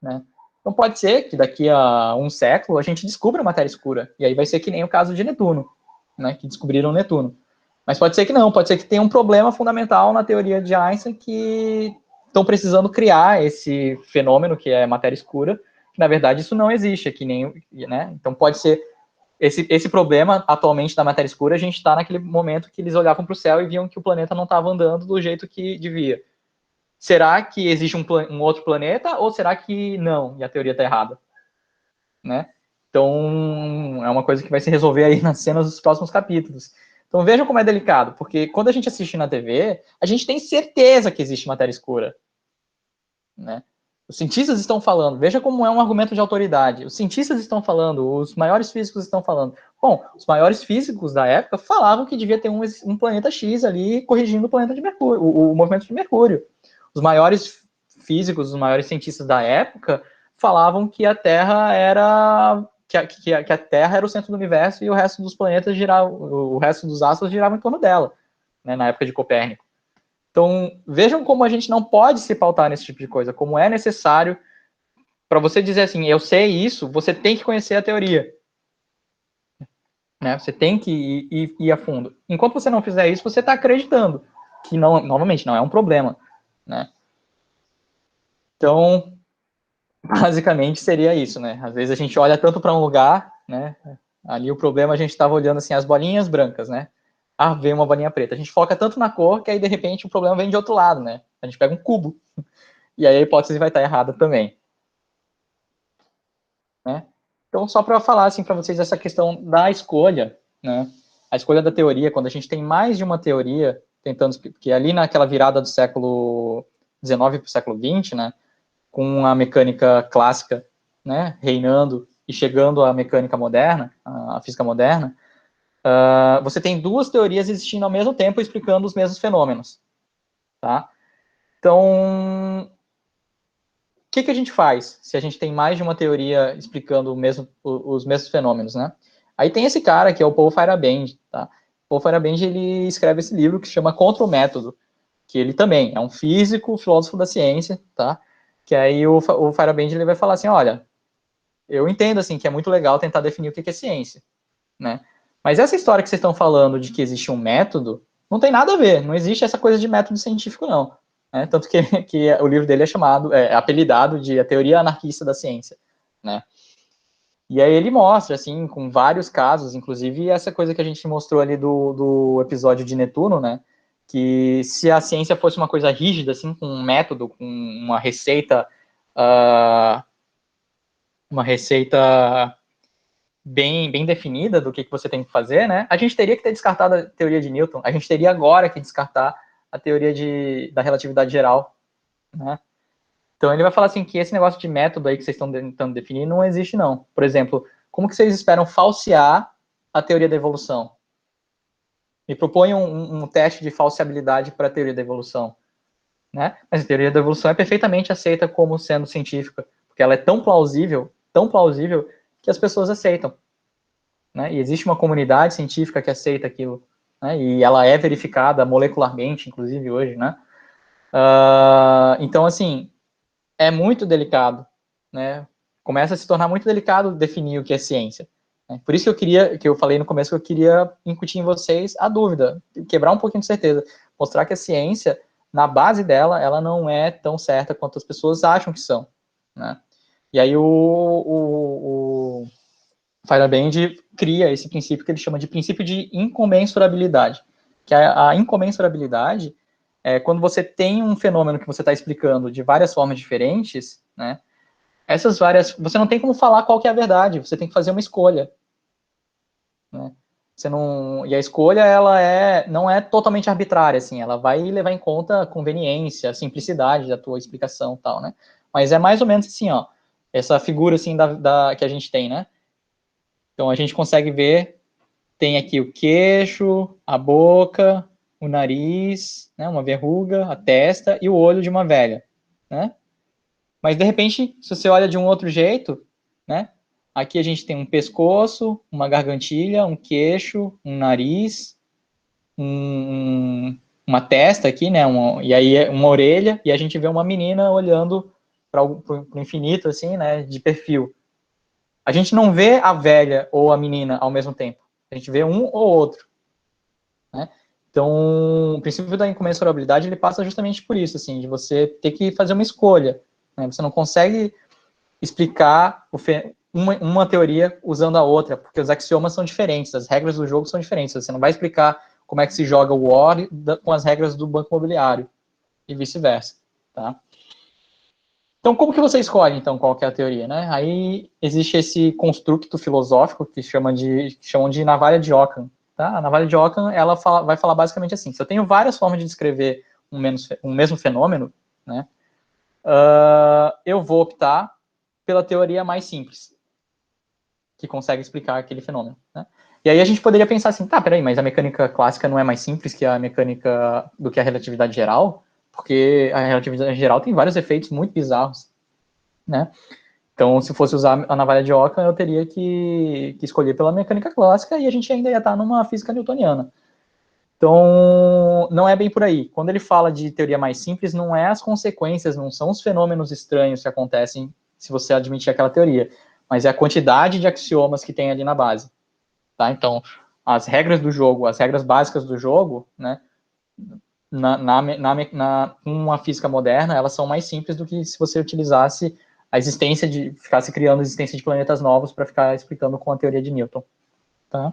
Speaker 1: né? Então pode ser que daqui a um século a gente descubra a matéria escura, e aí vai ser que nem o caso de Netuno, né? Que descobriram Netuno. Mas pode ser que não, pode ser que tenha um problema fundamental na teoria de Einstein que estão precisando criar esse fenômeno que é matéria escura, que na verdade isso não existe, que nem, né? Então pode ser esse problema atualmente da matéria escura, a gente está naquele momento que eles olhavam para o céu e viam que o planeta não estava andando do jeito que devia. Será que existe um outro planeta ou será que não? E a teoria está errada, né? Então é uma coisa que vai se resolver aí nas cenas dos próximos capítulos. Então vejam como é delicado, porque quando a gente assiste na TV, a gente tem certeza que existe matéria escura, né? Os cientistas estão falando, veja como é um argumento de autoridade. Os cientistas estão falando, os maiores físicos estão falando. Bom, os maiores físicos da época falavam que devia ter um planeta X ali corrigindo o planeta de Mercúrio, o movimento de Mercúrio. Os maiores físicos, os maiores cientistas da época falavam que a Terra era que a Terra era o centro do universo e o resto dos planetas girava, o resto dos astros girava em torno dela, né, na época de Copérnico. Então, vejam como a gente não pode se pautar nesse tipo de coisa, como é necessário para você dizer assim, eu sei isso, você tem que conhecer a teoria. Né? Você tem que ir a fundo. Enquanto você não fizer isso, você está acreditando que, não, novamente, não é um problema. Né? Então, basicamente seria isso. Né? Às vezes a gente olha tanto para um lugar, né? Ali o problema a gente estava olhando assim, as bolinhas brancas, né? veio uma bolinha preta. A gente foca tanto na cor que aí, de repente, o problema vem de outro lado, né? A gente pega um cubo. E aí a hipótese vai estar errada também. Né? Então, só para falar assim para vocês essa questão da escolha, né? A escolha da teoria, quando a gente tem mais de uma teoria, tentando que ali naquela virada do século XIX para o século XX, né? Com a mecânica clássica, né? Reinando e chegando à mecânica moderna, à física moderna, você tem duas teorias existindo ao mesmo tempo explicando os mesmos fenômenos, tá? Então, o que a gente faz se a gente tem mais de uma teoria explicando os mesmos fenômenos, né? Aí tem esse cara que é o Paul Feyerabend, tá? Paul Feyerabend, ele escreve esse livro que se chama Contra o Método, que ele também é um físico, filósofo da ciência, tá? Que aí o Feyerabend, ele vai falar assim, olha, eu entendo assim que é muito legal tentar definir o que é ciência, né? Mas essa história que vocês estão falando de que existe um método, não tem nada a ver, não existe essa coisa de método científico, não. Né? Tanto que o livro dele é chamado, apelidado de A Teoria Anarquista da Ciência, né? E aí ele mostra, assim, com vários casos, inclusive essa coisa que a gente mostrou ali do episódio de Netuno, né? Que se a ciência fosse uma coisa rígida, assim, com um método, com uh, uma receita bem definida do que você tem que fazer, né? A gente teria que ter descartado a teoria de Newton, a gente teria agora que descartar a teoria da relatividade geral, né? Então ele vai falar assim que esse negócio de método aí que vocês estão tentando definir não existe não. Por exemplo, como que vocês esperam falsear a teoria da evolução? Me propõe um teste de falseabilidade para a teoria da evolução, né? Mas a teoria da evolução é perfeitamente aceita como sendo científica, porque ela é tão plausível, que as pessoas aceitam. Né? E existe uma comunidade científica que aceita aquilo, né? E ela é verificada molecularmente, inclusive hoje, né? Então, assim, é muito delicado, né? Começa a se tornar muito delicado definir o que é ciência. Né? Por isso que eu falei no começo que eu queria incutir em vocês a dúvida, quebrar um pouquinho de certeza, mostrar que a ciência, na base dela, ela não é tão certa quanto as pessoas acham que são, né? E aí o Feyerabend cria esse princípio que ele chama de princípio de incomensurabilidade, que a incomensurabilidade é quando você tem um fenômeno que você está explicando de várias formas diferentes, né? Essas várias, você não tem como falar qual que é a verdade, você tem que fazer uma escolha, né? Você não, e a escolha não é totalmente arbitrária, assim, ela vai levar em conta a conveniência, a simplicidade da tua explicação, tal, né? Mas é mais ou menos assim, ó, essa figura assim que a gente tem, né? Então a gente consegue ver, tem aqui o queixo, a boca, o nariz, né, uma verruga, a testa e o olho de uma velha, né? Mas de repente, se você olha de um outro jeito, né? Aqui a gente tem um pescoço, uma gargantilha, um queixo, um nariz, uma testa aqui, né? E aí uma orelha, e a gente vê uma menina olhando para o infinito, assim, né? De perfil. A gente não vê a velha ou a menina ao mesmo tempo. A gente vê um ou outro. Né? Então, o princípio da incomensurabilidade ele passa justamente por isso, assim, de você ter que fazer uma escolha. Né? Você não consegue explicar uma teoria usando a outra, porque os axiomas são diferentes, as regras do jogo são diferentes. Você não vai explicar como é que se joga o War com as regras do banco imobiliário e vice-versa. Tá? Então, como que você escolhe, então, qual que é a teoria, né? Aí existe esse construto filosófico que chamam de navalha de Ockham, tá? A navalha de Ockham, ela vai falar basicamente assim, se eu tenho várias formas de descrever um mesmo fenômeno, né, eu vou optar pela teoria mais simples, que consegue explicar aquele fenômeno, né? E aí a gente poderia pensar assim, tá, peraí, mas a mecânica clássica não é mais simples que a mecânica do que a relatividade geral? Porque a relatividade geral tem vários efeitos muito bizarros, né? Então, se fosse usar a navalha de Ockham, eu teria que escolher pela mecânica clássica e a gente ainda ia estar numa física newtoniana. Então, não é bem por aí. Quando ele fala de teoria mais simples, não é as consequências, não são os fenômenos estranhos que acontecem se você admitir aquela teoria, mas é a quantidade de axiomas que tem ali na base. Tá? Então, as regras do jogo, as regras básicas do jogo, né, uma física moderna, elas são mais simples do que se você utilizasse ficasse criando a existência de planetas novos para ficar explicando com a teoria de Newton. Tá?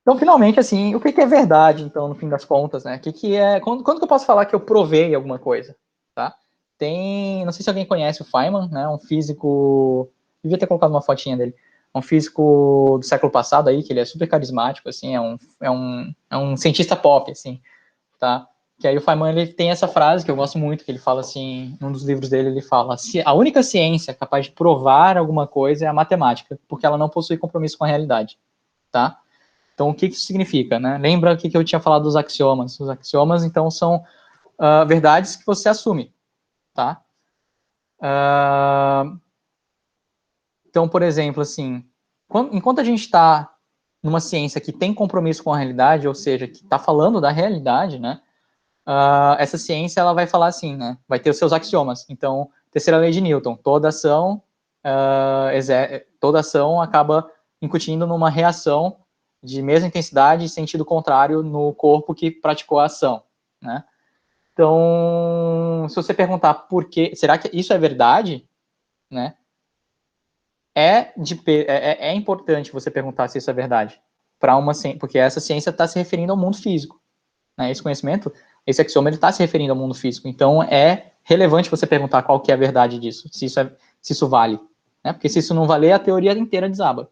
Speaker 1: Então, finalmente, assim, o que é verdade, então, no fim das contas, né? Quando que eu posso falar que eu provei alguma coisa, tá? Não sei se alguém conhece o Feynman, né? Um físico, devia ter colocado uma fotinha dele, um físico do século passado aí, que ele é super carismático, assim, é um cientista pop, assim, tá? Que aí o Feynman, ele tem essa frase que eu gosto muito, que ele fala assim, num dos livros dele, ele fala, a única ciência capaz de provar alguma coisa é a matemática, porque ela não possui compromisso com a realidade, tá? Então, o que isso significa, né? Lembra o que eu tinha falado dos axiomas? Os axiomas, então, são verdades que você assume, tá? Então, por exemplo, assim, enquanto a gente está numa ciência que tem compromisso com a realidade, ou seja, que está falando da realidade, né? Essa ciência, ela vai falar assim, né? Vai ter os seus axiomas. Então, terceira lei de Newton, toda ação acaba incutindo numa reação de mesma intensidade e sentido contrário no corpo que praticou a ação, né? Então, se você perguntar por que, será que isso é verdade, né? É importante você perguntar se isso é verdade para porque essa ciência está se referindo ao mundo físico, né? Esse conhecimento, esse axioma, ele está se referindo ao mundo físico. Então, é relevante você perguntar qual que é a verdade disso, se isso vale, né? Porque se isso não valer, a teoria inteira desaba.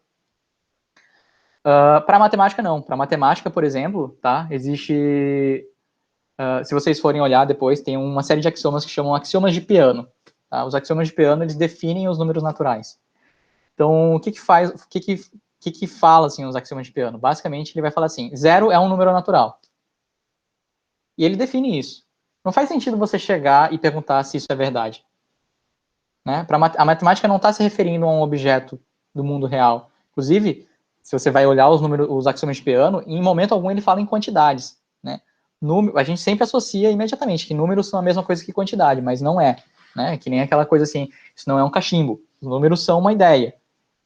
Speaker 1: Para matemática, não. Para matemática, por exemplo, tá? Existe, se vocês forem olhar depois, tem uma série de axiomas que chamam axiomas de Peano. Tá? Os axiomas de Peano, eles definem os números naturais. Então, o que fala, assim, os axiomas de Peano? Basicamente, ele vai falar assim, zero é um número natural. E ele define isso. Não faz sentido você chegar e perguntar se isso é verdade. Né? A matemática não está se referindo a um objeto do mundo real. Inclusive, se você vai olhar os axiomas de Peano, em momento algum ele fala em quantidades. Né? A gente sempre associa imediatamente que números são a mesma coisa que quantidade, mas não é. Né? Que nem aquela coisa assim, isso não é um cachimbo. Os números são uma ideia.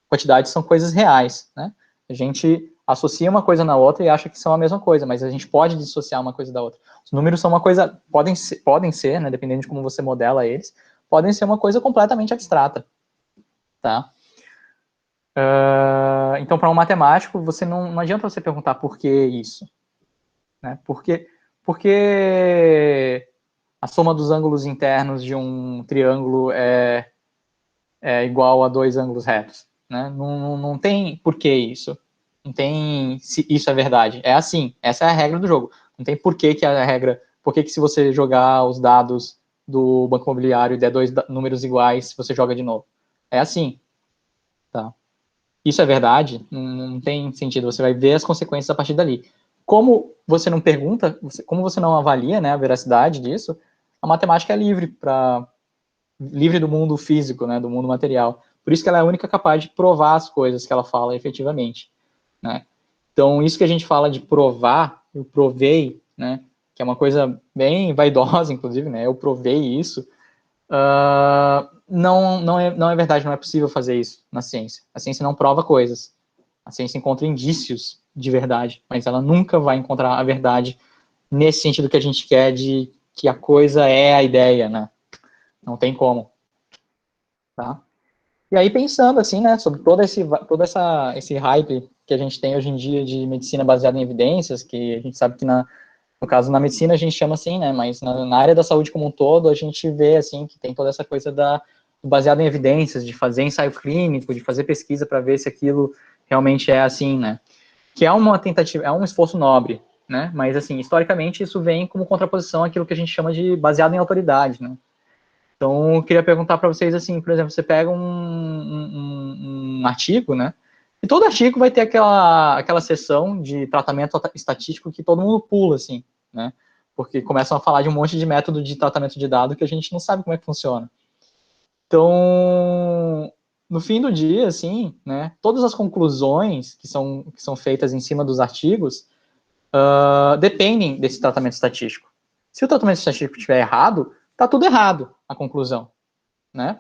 Speaker 1: Quantidades são coisas reais. Né? A gente associa uma coisa na outra e acha que são a mesma coisa, mas a gente pode dissociar uma coisa da outra. Os números são uma coisa, podem ser, né, dependendo de como você modela eles, podem ser uma coisa completamente abstrata, tá? Então, para um matemático, você não adianta você perguntar por que isso, né? Porque a soma dos ângulos internos de um triângulo é igual a dois ângulos retos, né? Não tem por que isso. Não tem se isso é verdade. É assim, essa é a regra do jogo. Não tem por que a regra, por que se você jogar os dados do Banco Imobiliário e der dois números iguais, você joga de novo. É assim, tá? Isso é verdade, não tem sentido. Você vai ver as consequências a partir dali. Como você não pergunta, como você não avalia, né, a veracidade disso, a matemática é livre do mundo físico, né, do mundo material. Por isso que ela é a única capaz de provar as coisas que ela fala efetivamente, né? Então, isso que a gente fala de provar, eu provei, né, que é uma coisa bem vaidosa, inclusive, né, eu provei isso, não é verdade, não é possível fazer isso na ciência. A ciência não prova coisas. A ciência encontra indícios de verdade, mas ela nunca vai encontrar a verdade nesse sentido que a gente quer de que a coisa é a ideia, né? Não tem como, tá? E aí pensando assim, né, sobre esse hype que a gente tem hoje em dia de medicina baseada em evidências, que a gente sabe que no caso na medicina a gente chama assim, né, mas na área da saúde como um todo a gente vê assim que tem toda essa coisa baseada em evidências, de fazer ensaio clínico, de fazer pesquisa para ver se aquilo realmente é assim, né? Que é uma tentativa, é um esforço nobre, né? Mas assim, historicamente isso vem como contraposição àquilo que a gente chama de baseado em autoridade, né? Então, eu queria perguntar para vocês, assim, por exemplo, você pega um artigo, né? E todo artigo vai ter aquela seção de tratamento estatístico que todo mundo pula, assim, né? Porque começam a falar de um monte de método de tratamento de dado que a gente não sabe como é que funciona. Então, no fim do dia, assim, né? Todas as conclusões que são feitas em cima dos artigos dependem desse tratamento estatístico. Se o tratamento estatístico estiver errado, tá tudo errado a conclusão, né?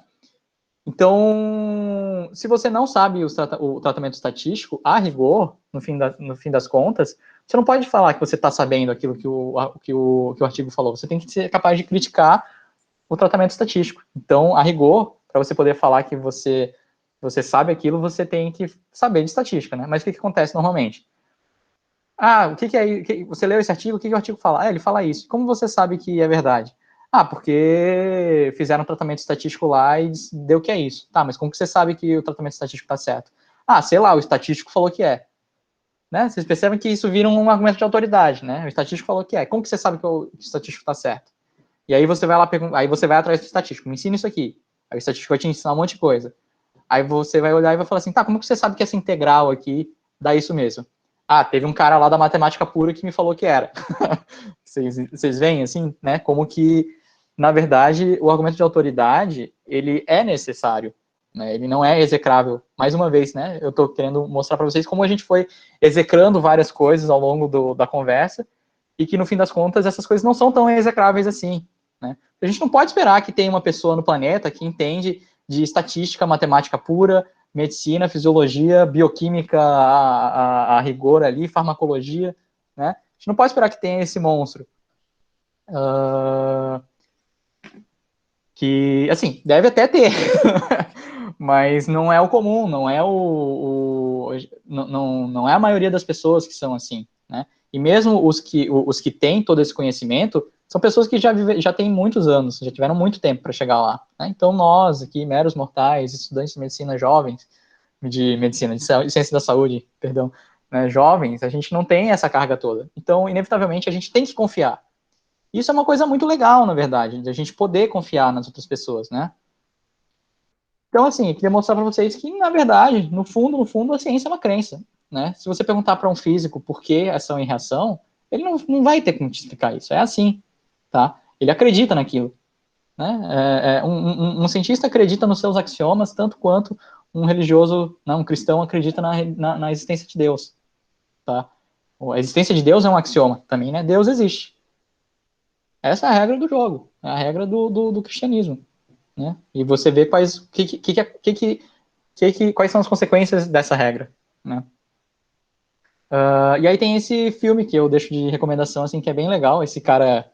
Speaker 1: Então, se você não sabe o tratamento estatístico, a rigor, no fim das contas, você não pode falar que você está sabendo aquilo que o artigo falou. Você tem que ser capaz de criticar o tratamento estatístico. Então, a rigor, para você poder falar que você sabe aquilo, você tem que saber de estatística, né? Mas o que acontece normalmente? o que é, você leu esse artigo, o que o artigo fala? Ele fala isso. Como você sabe que é verdade? Porque fizeram um tratamento estatístico lá e deu que é isso. Tá, mas como que você sabe que o tratamento estatístico está certo? Sei lá, o estatístico falou que é. Né? Vocês percebem que isso vira um argumento de autoridade, né? O estatístico falou que é. Como que você sabe que o estatístico está certo? E aí você vai lá, aí você vai atrás do estatístico, me ensina isso aqui. Aí o estatístico vai te ensinar um monte de coisa. Aí você vai olhar e vai falar assim, tá, como que você sabe que essa integral aqui dá isso mesmo? Teve um cara lá da matemática pura que me falou que era. Vocês veem, assim, né, como que, na verdade, o argumento de autoridade, ele é necessário, né, ele não é execrável. Mais uma vez, né, eu estou querendo mostrar para vocês como a gente foi execrando várias coisas ao longo da conversa, e que, no fim das contas, essas coisas não são tão execráveis assim, né. A gente não pode esperar que tenha uma pessoa no planeta que entende de estatística, matemática pura, medicina, fisiologia, bioquímica a rigor ali, farmacologia, né? A gente não pode esperar que tenha esse monstro. Que, assim, deve até ter, mas não é o comum, não é não é a maioria das pessoas que são assim, né? E mesmo os que têm todo esse conhecimento são pessoas que já têm muitos anos, já tiveram muito tempo para chegar lá, né? Então nós aqui, meros mortais, estudantes de medicina jovens, de medicina, de ciência da saúde, perdão, né, jovens, a gente não tem essa carga toda. Então, inevitavelmente, a gente tem que confiar. Isso é uma coisa muito legal, na verdade, de a gente poder confiar nas outras pessoas, né? Então, assim, eu queria mostrar para vocês que, na verdade, no fundo, a ciência é uma crença, né? Se você perguntar para um físico por que ação e reação, ele não vai ter como te explicar isso. É assim, tá? Ele acredita naquilo, né? Um cientista acredita nos seus axiomas tanto quanto um religioso, não, um cristão acredita na existência de Deus, tá? A existência de Deus é um axioma também, né? Deus existe. Essa é a regra do jogo, é a regra do cristianismo, né? E você vê quais são as consequências dessa regra, né? E aí tem esse filme que eu deixo de recomendação, assim, que é bem legal, esse cara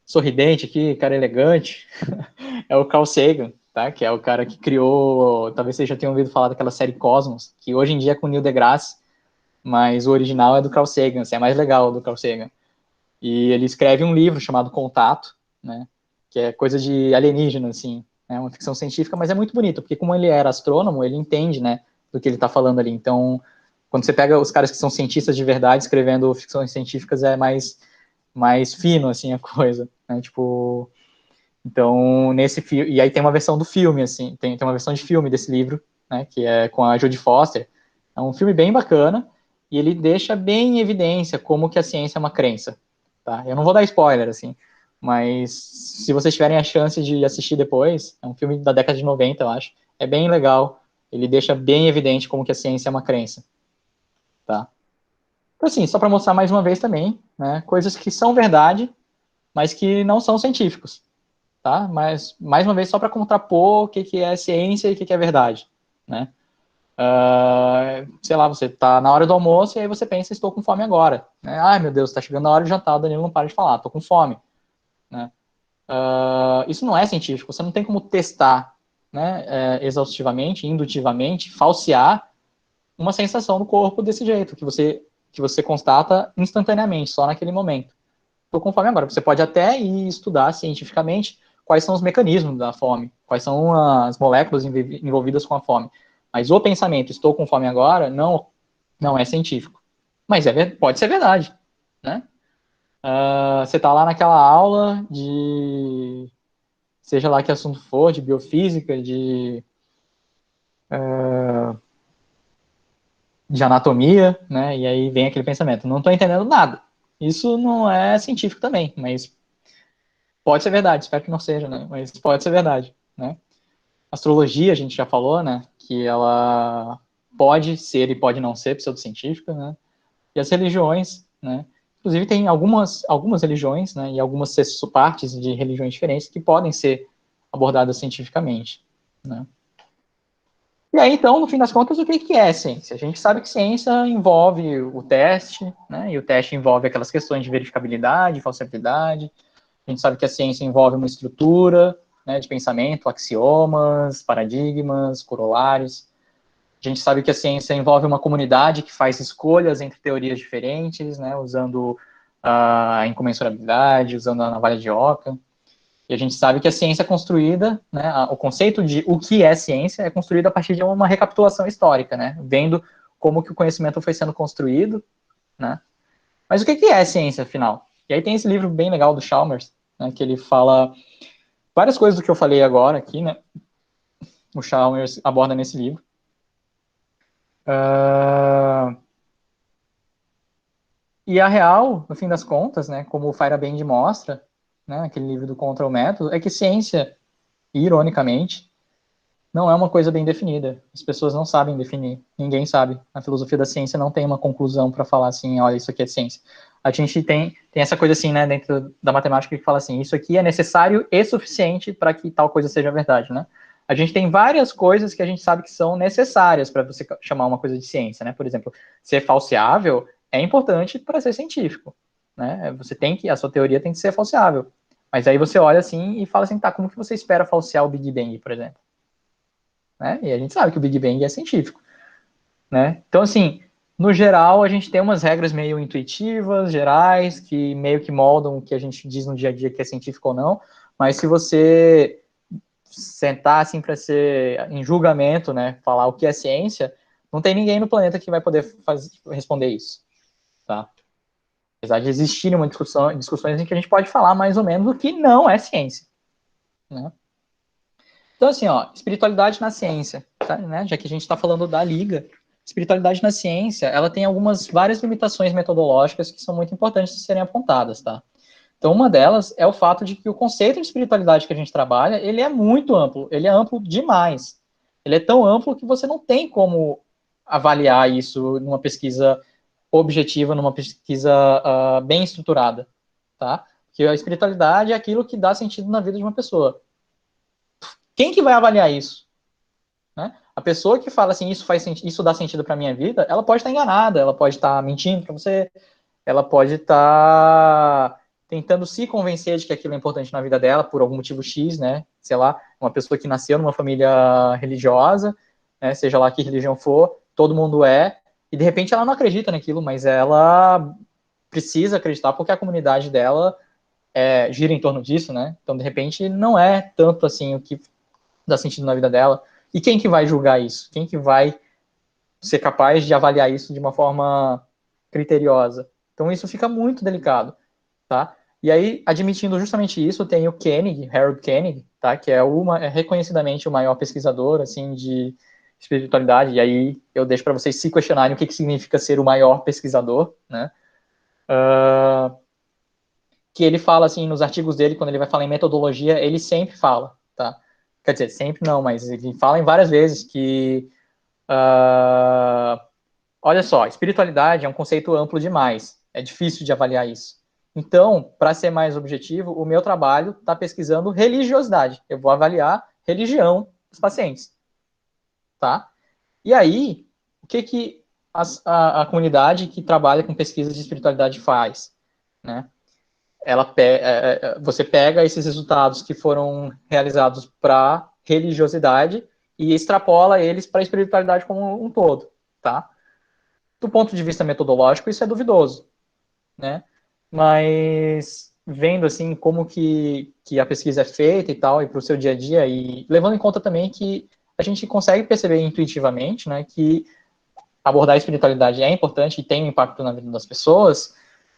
Speaker 1: sorridente aqui, cara elegante, é o Carl Sagan, tá? Que é o cara que criou, talvez vocês já tenham ouvido falar daquela série Cosmos, que hoje em dia é com o Neil deGrasse, mas o original é do Carl Sagan, assim, é mais legal do Carl Sagan. E ele escreve um livro chamado Contato, né? Que é coisa de alienígena, assim, né? Uma ficção científica, mas é muito bonito, porque como ele era astrônomo, ele entende, né, do que ele está falando ali. Então, quando você pega os caras que são cientistas de verdade escrevendo ficções científicas, é mais fino, assim, a coisa, né? Tipo, então, nesse filme, e aí tem uma versão do filme, assim, tem uma versão de filme desse livro, né, que é com a Jodie Foster. É um filme bem bacana, e ele deixa bem em evidência como que a ciência é uma crença, tá? Eu não vou dar spoiler, assim, mas se vocês tiverem a chance de assistir depois, é um filme da década de 90, eu acho, é bem legal, ele deixa bem evidente como que a ciência é uma crença, tá? Então, assim, só para mostrar mais uma vez também, né, coisas que são verdade, mas que não são científicos, tá? Mas, mais uma vez, só para contrapor o que é ciência e o que é verdade, né? Sei lá, você tá na hora do almoço e aí você pensa, estou com fome agora, né? Ai, meu Deus, está chegando a hora de jantar, o Danilo não para de falar, estou com fome, né? Isso não é científico, você não tem como testar, né, exaustivamente, indutivamente, falsear uma sensação do corpo desse jeito, que você constata instantaneamente, só naquele momento. Estou com fome agora. Você pode até ir estudar cientificamente quais são os mecanismos da fome, quais são as moléculas envolvidas com a fome. Mas o pensamento, estou com fome agora, não é científico. Mas pode ser verdade, né? Você está lá naquela aula seja lá que assunto for, de biofísica, de anatomia, né? E aí vem aquele pensamento, não estou entendendo nada. Isso não é científico também, mas pode ser verdade, espero que não seja, né? Mas pode ser verdade, né? Astrologia, a gente já falou, né? Que ela pode ser e pode não ser pseudocientífica, né? E as religiões, né? Inclusive tem algumas religiões, né? E algumas partes de religiões diferentes que podem ser abordadas cientificamente, né? E aí, então, no fim das contas, o que é ciência? A gente sabe que ciência envolve o teste, né? E o teste envolve aquelas questões de verificabilidade, falsificabilidade. A gente sabe que a ciência envolve uma estrutura, né, de pensamento, axiomas, paradigmas, corolários. A gente sabe que a ciência envolve uma comunidade que faz escolhas entre teorias diferentes, né, usando a incomensurabilidade, usando a navalha de Ockham. E a gente sabe que a ciência é construída, né, o conceito de o que é ciência é construído a partir de uma recapitulação histórica, né, vendo como que o conhecimento foi sendo construído, né. Mas o que é ciência, afinal? E aí tem esse livro bem legal do Chalmers, né, que ele fala várias coisas do que eu falei agora aqui, né, o Chalmers aborda nesse livro. E a real, no fim das contas, né, como o Feyerabend mostra, né, aquele livro do Contra o Método, é que ciência, ironicamente, não é uma coisa bem definida. As pessoas não sabem definir. Ninguém sabe. A filosofia da ciência não tem uma conclusão para falar assim, olha, isso aqui é ciência. A gente tem essa coisa assim, né, dentro da matemática que fala assim, isso aqui é necessário e suficiente para que tal coisa seja verdade, né? A gente tem várias coisas que a gente sabe que são necessárias para você chamar uma coisa de ciência, né? Por exemplo, ser falseável é importante para ser científico, né? A sua teoria tem que ser falseável. Mas aí você olha assim e fala assim, tá, como que você espera falsear o Big Bang, por exemplo? Né? E a gente sabe que o Big Bang é científico, né? Então, assim, no geral, a gente tem umas regras meio intuitivas, gerais, que meio que moldam o que a gente diz no dia a dia que é científico ou não, mas se você sentar, assim, para ser em julgamento, né, falar o que é ciência, não tem ninguém no planeta que vai poder responder isso, tá? Apesar de existirem discussões em que a gente pode falar mais ou menos o que não é ciência, né? Então, assim, ó, espiritualidade na ciência, tá, né? Já que a gente está falando da liga, espiritualidade na ciência, ela tem várias limitações metodológicas que são muito importantes de serem apontadas, tá? Então, uma delas é o fato de que o conceito de espiritualidade que a gente trabalha, ele é muito amplo, ele é amplo demais. Ele é tão amplo que você não tem como avaliar isso numa pesquisa objetiva, numa pesquisa bem estruturada, tá? Porque a espiritualidade é aquilo que dá sentido na vida de uma pessoa. Quem que vai avaliar isso? Né? A pessoa que fala assim, isso dá sentido para minha vida, ela pode estar enganada, ela pode estar mentindo para você, ela pode estar tentando se convencer de que aquilo é importante na vida dela por algum motivo X, né? Sei lá, uma pessoa que nasceu numa família religiosa, né? Seja lá que religião for, todo mundo e de repente ela não acredita naquilo, mas ela precisa acreditar porque a comunidade dela gira em torno disso, né? Então, de repente, não é tanto assim o que dá sentido na vida dela. E quem que vai julgar isso? Quem que vai ser capaz de avaliar isso de uma forma criteriosa? Então isso fica muito delicado, tá? E aí, admitindo justamente isso, tem o Koenig, Harold Koenig, tá? Que é reconhecidamente o maior pesquisador, assim, de espiritualidade. E aí eu deixo para vocês se questionarem o que significa ser o maior pesquisador, né? Que ele fala, assim, nos artigos dele, quando ele vai falar em metodologia, ele sempre fala, tá? Quer dizer, sempre não, mas ele fala em várias vezes que olha só, espiritualidade é um conceito amplo demais. É difícil de avaliar isso. Então, para ser mais objetivo, o meu trabalho está pesquisando religiosidade. Eu vou avaliar religião dos pacientes, tá? E aí, o que a comunidade que trabalha com pesquisa de espiritualidade faz, né? Você pega esses resultados que foram realizados para religiosidade e extrapola eles para a espiritualidade como um todo, tá? Do ponto de vista metodológico, isso é duvidoso, né? Mas vendo assim como que a pesquisa é feita e tal, e para o seu dia a dia, e levando em conta também que a gente consegue perceber intuitivamente, né, que abordar a espiritualidade é importante e tem um impacto na vida das pessoas,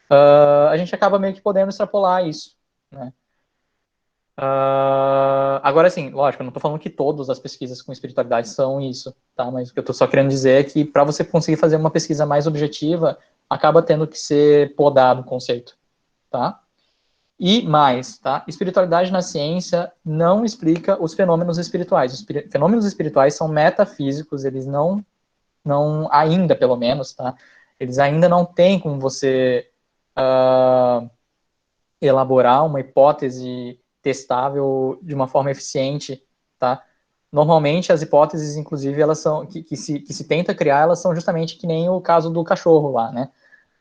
Speaker 1: a gente acaba meio que podendo extrapolar isso, né? Agora, sim, lógico, eu não estou falando que todas as pesquisas com espiritualidade são isso, tá? Mas o que eu estou só querendo dizer é que para você conseguir fazer uma pesquisa mais objetiva, acaba tendo que ser podado o conceito, tá? E mais, tá? Espiritualidade na ciência não explica os fenômenos espirituais. Os fenômenos espirituais são metafísicos, eles ainda pelo menos, tá? Eles ainda não têm como você elaborar uma hipótese testável de uma forma eficiente, tá? Normalmente as hipóteses, inclusive, elas são que se tenta criar, elas são justamente que nem o caso do cachorro lá, né?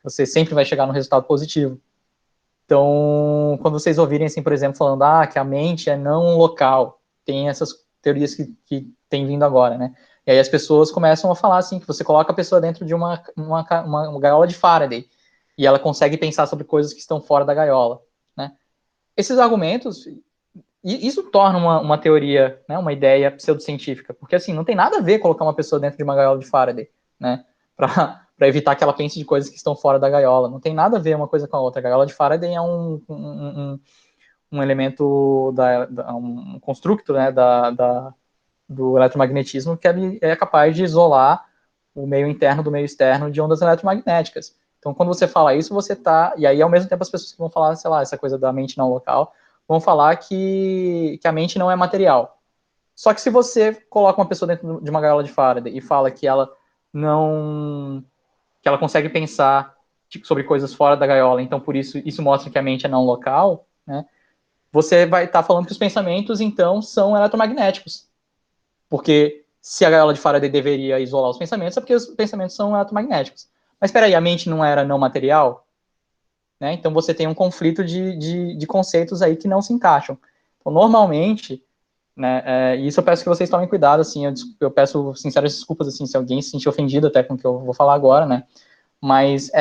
Speaker 1: Você sempre vai chegar no resultado positivo. Então, quando vocês ouvirem assim, por exemplo, falando que a mente é não local, tem essas teorias que tem vindo agora, né? E aí as pessoas começam a falar assim, que você coloca a pessoa dentro de uma gaiola de Faraday, e ela consegue pensar sobre coisas que estão fora da gaiola, né? Esses argumentos, e isso torna uma teoria, né, uma ideia pseudocientífica, porque assim, não tem nada a ver colocar uma pessoa dentro de uma gaiola de Faraday, né, para evitar que ela pense de coisas que estão fora da gaiola. Não tem nada a ver uma coisa com a outra. A gaiola de Faraday é um elemento, um construto, né, do eletromagnetismo que é capaz de isolar o meio interno do meio externo de ondas eletromagnéticas. Então, quando você fala isso, você tá... E aí, ao mesmo tempo, as pessoas que vão falar, sei lá, essa coisa da mente não local, vão falar que a mente não é material. Só que se você coloca uma pessoa dentro de uma gaiola de Faraday e fala que ela não... que ela consegue pensar sobre coisas fora da gaiola, então por isso mostra que a mente é não local, né? Você vai estar falando que os pensamentos, então, são eletromagnéticos. Porque se a gaiola de Faraday deveria isolar os pensamentos, é porque os pensamentos são eletromagnéticos. Mas espera aí, a mente não era não material? Né? Então você tem um conflito de conceitos aí que não se encaixam. Então, normalmente, né, e isso eu peço que vocês tomem cuidado, assim, eu peço sinceras desculpas, assim, se alguém se sentir ofendido até com o que eu vou falar agora, né? Mas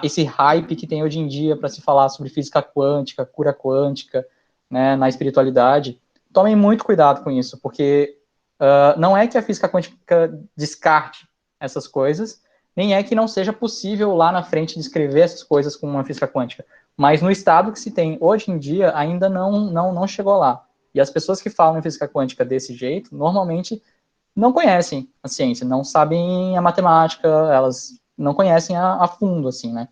Speaker 1: esse hype que tem hoje em dia para se falar sobre física quântica, cura quântica, né, na espiritualidade, tomem muito cuidado com isso, porque não é que a física quântica descarte essas coisas, nem é que não seja possível lá na frente descrever essas coisas com uma física quântica, mas no estado que se tem hoje em dia ainda não chegou lá. E as pessoas que falam em física quântica desse jeito, normalmente não conhecem a ciência, não sabem a matemática, elas não conhecem a fundo, assim, né?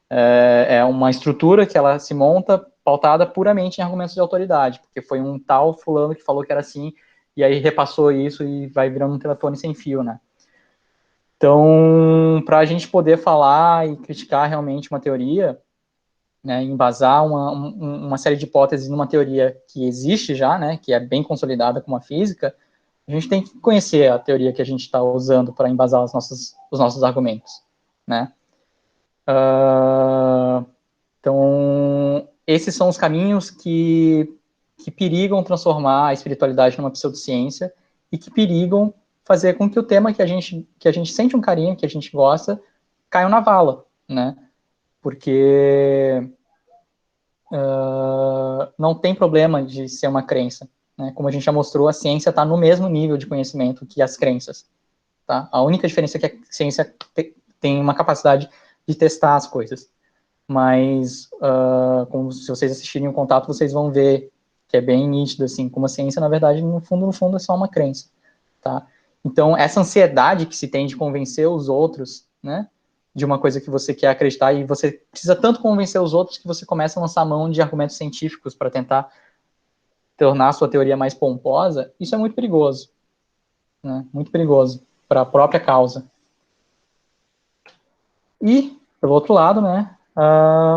Speaker 1: É uma estrutura que ela se monta pautada puramente em argumentos de autoridade, porque foi um tal fulano que falou que era assim, e aí repassou isso e vai virando um telefone sem fio, né? Então, para a gente poder falar e criticar realmente uma teoria, né, embasar uma série de hipóteses numa teoria que existe já, né, que é bem consolidada como a física, a gente tem que conhecer a teoria que a gente está usando para embasar os nossos argumentos, né? Então, esses são os caminhos que perigam transformar a espiritualidade numa pseudociência e que perigam fazer com que o tema que a gente sente um carinho, que a gente gosta, caia na vala, né? Porque não tem problema de ser uma crença, né? Como a gente já mostrou, a ciência está no mesmo nível de conhecimento que as crenças, tá? A única diferença é que a ciência tem uma capacidade de testar as coisas. Mas, como se vocês assistirem o Contato, vocês vão ver que é bem nítido, assim, como a ciência, na verdade, no fundo, é só uma crença, tá? Então, essa ansiedade que se tem de convencer os outros, né, de uma coisa que você quer acreditar, e você precisa tanto convencer os outros que você começa a lançar mão de argumentos científicos para tentar tornar a sua teoria mais pomposa, isso é muito perigoso, né, muito perigoso para a própria causa. E, pelo outro lado, né,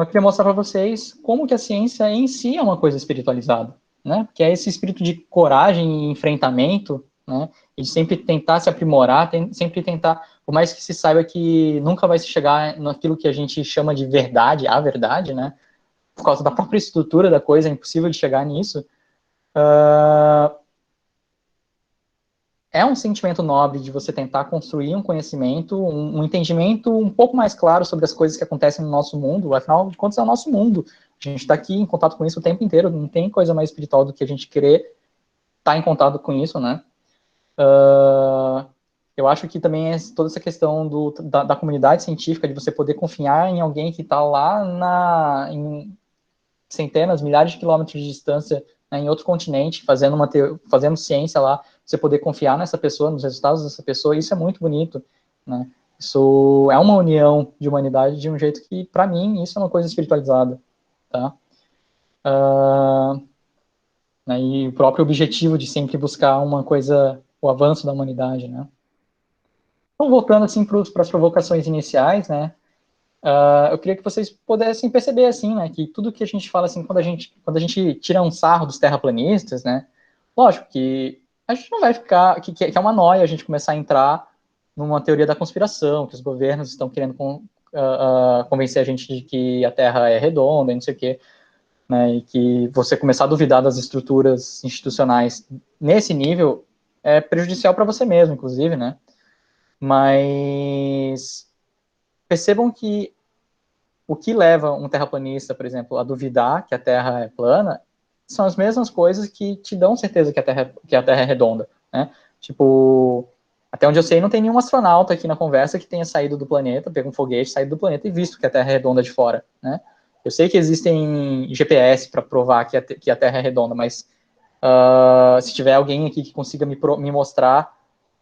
Speaker 1: eu queria mostrar para vocês como que a ciência em si é uma coisa espiritualizada, né, que é esse espírito de coragem e enfrentamento, né, e de sempre tentar se aprimorar, sempre tentar, por mais que se saiba que nunca vai se chegar naquilo que a gente chama de verdade, a verdade, né, por causa da própria estrutura da coisa, é impossível de chegar nisso, é um sentimento nobre de você tentar construir um conhecimento, um entendimento um pouco mais claro sobre as coisas que acontecem no nosso mundo, afinal de contas é o nosso mundo, a gente está aqui em contato com isso o tempo inteiro, não tem coisa mais espiritual do que a gente querer estar em contato com isso, né? Eu acho que também é toda essa questão da comunidade científica, de você poder confiar em alguém que está lá em centenas, milhares de quilômetros de distância, né, em outro continente, fazendo ciência lá, você poder confiar nessa pessoa, nos resultados dessa pessoa, isso é muito bonito, né? Isso é uma união de humanidade de um jeito que, para mim, isso é uma coisa espiritualizada, tá? Né, e o próprio objetivo de sempre buscar uma coisa, o avanço da humanidade, né? Então, voltando, assim, para as provocações iniciais, né? Eu queria que vocês pudessem perceber, assim, né, que tudo que a gente fala, assim, quando a gente tira um sarro dos terraplanistas, né, lógico que a gente não vai ficar, que é uma noia a gente começar a entrar numa teoria da conspiração, que os governos estão querendo convencer a gente de que a Terra é redonda e não sei o quê, né, e que você começar a duvidar das estruturas institucionais nesse nível é prejudicial para você mesmo, inclusive, né? Mas percebam que o que leva um terraplanista, por exemplo, a duvidar que a Terra é plana são as mesmas coisas que te dão certeza que a Terra é redonda, né? Tipo, até onde eu sei, não tem nenhum astronauta aqui na conversa que tenha saído do planeta, pegado um foguete, saído do planeta e visto que a Terra é redonda de fora, né? Eu sei que existem GPS para provar que a Terra é redonda, mas se tiver alguém aqui que consiga me mostrar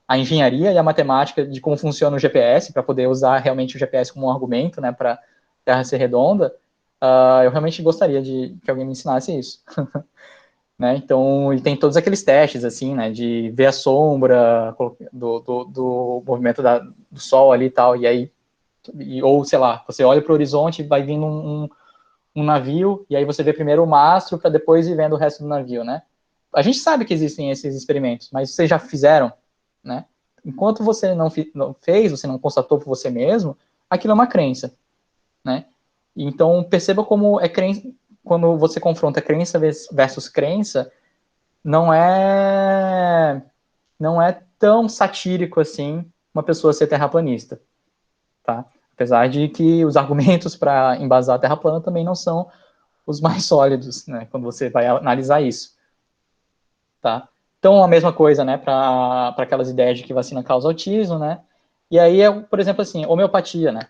Speaker 1: a engenharia e a matemática de como funciona o GPS, para poder usar realmente o GPS como um argumento, né, para a Terra ser redonda, eu realmente gostaria de que alguém me ensinasse isso. Né? Então, e tem todos aqueles testes, assim, né, de ver a sombra do movimento do Sol ali e tal, e aí, ou, sei lá, você olha para o horizonte e vai vindo um navio, e aí você vê primeiro o mastro, para depois ir vendo o resto do navio, né? A gente sabe que existem esses experimentos, mas vocês já fizeram, né? Enquanto você não fez, você não constatou por você mesmo, aquilo é uma crença, né? Então, perceba como é crença, quando você confronta crença versus crença, não é tão satírico assim uma pessoa ser terraplanista, tá? Apesar de que os argumentos para embasar a Terra plana também não são os mais sólidos, né, quando você vai analisar isso, tá? Então, a mesma coisa, né, para aquelas ideias de que vacina causa autismo, né? E aí, por exemplo, assim, homeopatia, né?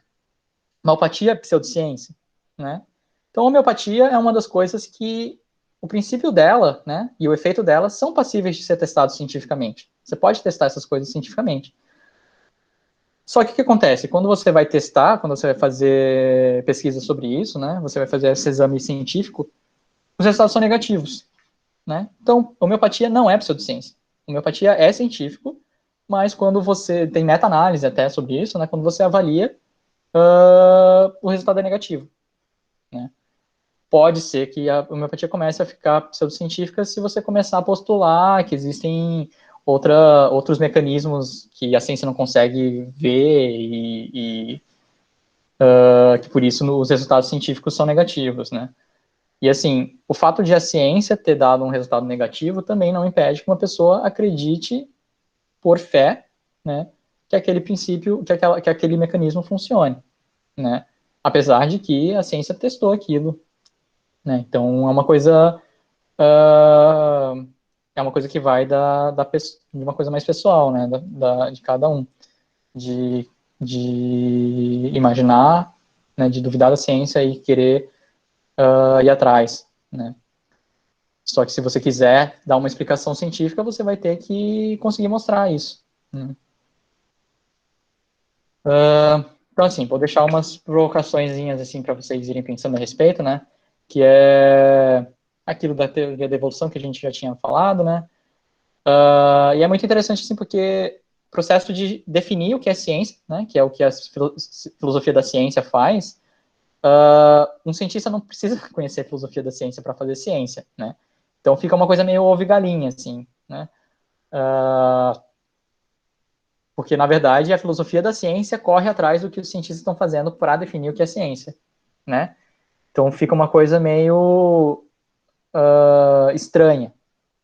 Speaker 1: Homeopatia é pseudociência, né? Então, a homeopatia é uma das coisas que o princípio dela, né, e o efeito dela são passíveis de ser testados cientificamente. Você pode testar essas coisas cientificamente. Só que o que acontece? Quando você vai testar, quando você vai fazer pesquisa sobre isso, né, você vai fazer esse exame científico, os resultados são negativos, né? Então, homeopatia não é pseudociência. Homeopatia é científico, mas quando você tem meta-análise até sobre isso, né, quando você avalia, o resultado é negativo, né? Pode ser que a homeopatia comece a ficar pseudocientífica se você começar a postular que existem outros mecanismos que a ciência não consegue ver e que por isso os resultados científicos são negativos, né? E assim, o fato de a ciência ter dado um resultado negativo também não impede que uma pessoa acredite por fé, né, que aquele princípio, que aquele mecanismo funcione, né? Apesar de que a ciência testou aquilo, né? Então é uma coisa que vai de uma coisa mais pessoal, né? De cada um, de, de imaginar, né? De duvidar da ciência e querer ir atrás, né? Só que se você quiser dar uma explicação científica, você vai ter que conseguir mostrar isso, né? Então, assim, vou deixar umas provocaçõezinhas assim para vocês irem pensando a respeito, né? Que é aquilo da teoria da evolução que a gente já tinha falado, né? E é muito interessante, assim, porque o processo de definir o que é ciência, né? Que é o que a filosofia da ciência faz. Um cientista não precisa conhecer a filosofia da ciência para fazer ciência, né? Então fica uma coisa meio ovo e galinha, assim, né? Porque, na verdade, a filosofia da ciência corre atrás do que os cientistas estão fazendo para definir o que é ciência, né? Então fica uma coisa meio estranha,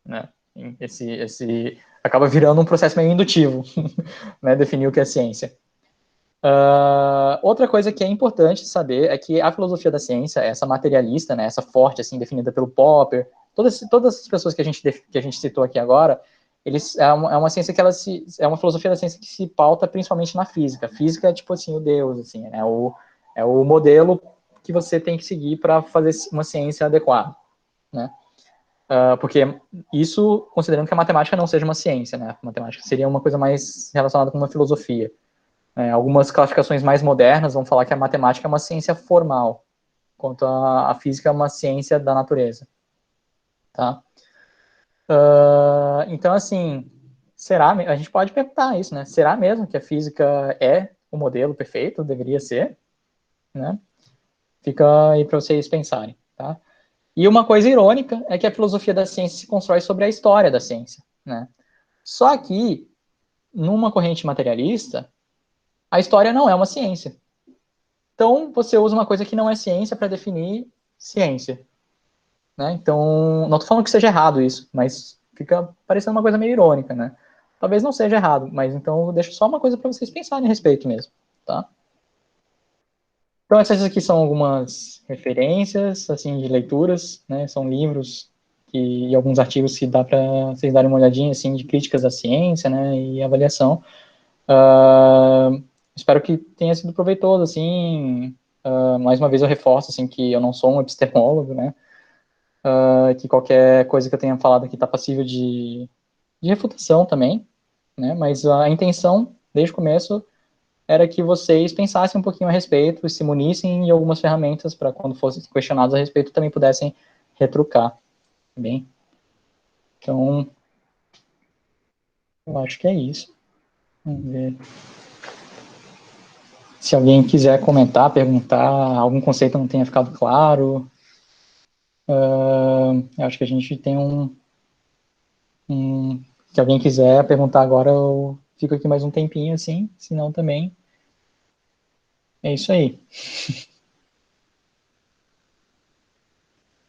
Speaker 1: né? Acaba virando um processo meio indutivo, né? Definir o que é ciência. Outra coisa que é importante saber é que a filosofia da ciência, essa materialista, né? Essa forte, assim, definida pelo Popper, todas as pessoas que a gente citou aqui agora, é uma ciência que é uma filosofia da ciência que se pauta principalmente na física. Física é tipo assim o Deus, assim, é o modelo que você tem que seguir para fazer uma ciência adequada, né? Porque isso, considerando que a matemática não seja uma ciência, né? A matemática seria uma coisa mais relacionada com uma filosofia. Algumas classificações mais modernas vão falar que a matemática é uma ciência formal, enquanto a física é uma ciência da natureza, tá? Então, assim, a gente pode perguntar isso, né? Será mesmo que a física é o modelo perfeito? Deveria ser, né? Fica aí para vocês pensarem, tá? E uma coisa irônica é que a filosofia da ciência se constrói sobre a história da ciência, né? Só que, numa corrente materialista, a história não é uma ciência. Então, você usa uma coisa que não é ciência para definir ciência, né? Então, não estou falando que seja errado isso, mas fica parecendo uma coisa meio irônica, né? talvez não seja errado, mas então eu deixo só uma coisa para vocês pensarem a respeito mesmo, tá? Então essas aqui são algumas referências, assim, de leituras, né? São livros e alguns artigos que dá para vocês darem uma olhadinha, assim, de críticas da ciência, né? E avaliação. Espero que tenha sido proveitoso, assim. Mais uma vez eu reforço, assim, que eu não sou um epistemólogo, né? Que qualquer coisa que eu tenha falado aqui está passível de refutação também, né? Mas a intenção, desde o começo, era que vocês pensassem um pouquinho a respeito, se munissem de algumas ferramentas para quando fossem questionados a respeito também pudessem retrucar, tá bem? Então, eu acho que é isso. Vamos ver. Se alguém quiser comentar, perguntar, algum conceito não tenha ficado claro, eu acho que a gente tem se alguém quiser perguntar agora, eu fico aqui mais um tempinho, assim, se não também, é isso aí.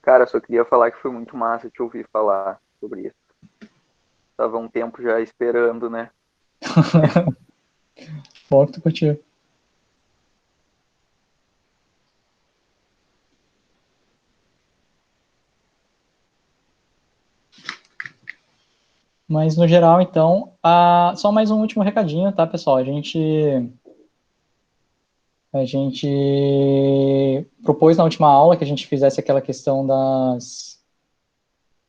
Speaker 2: Cara, só queria falar que foi muito massa te ouvir falar sobre isso. Tava um tempo já esperando, né?
Speaker 1: Bom que tu curtiu. Mas, no geral, então, só mais um último recadinho, tá, pessoal? A gente propôs na última aula que a gente fizesse aquela questão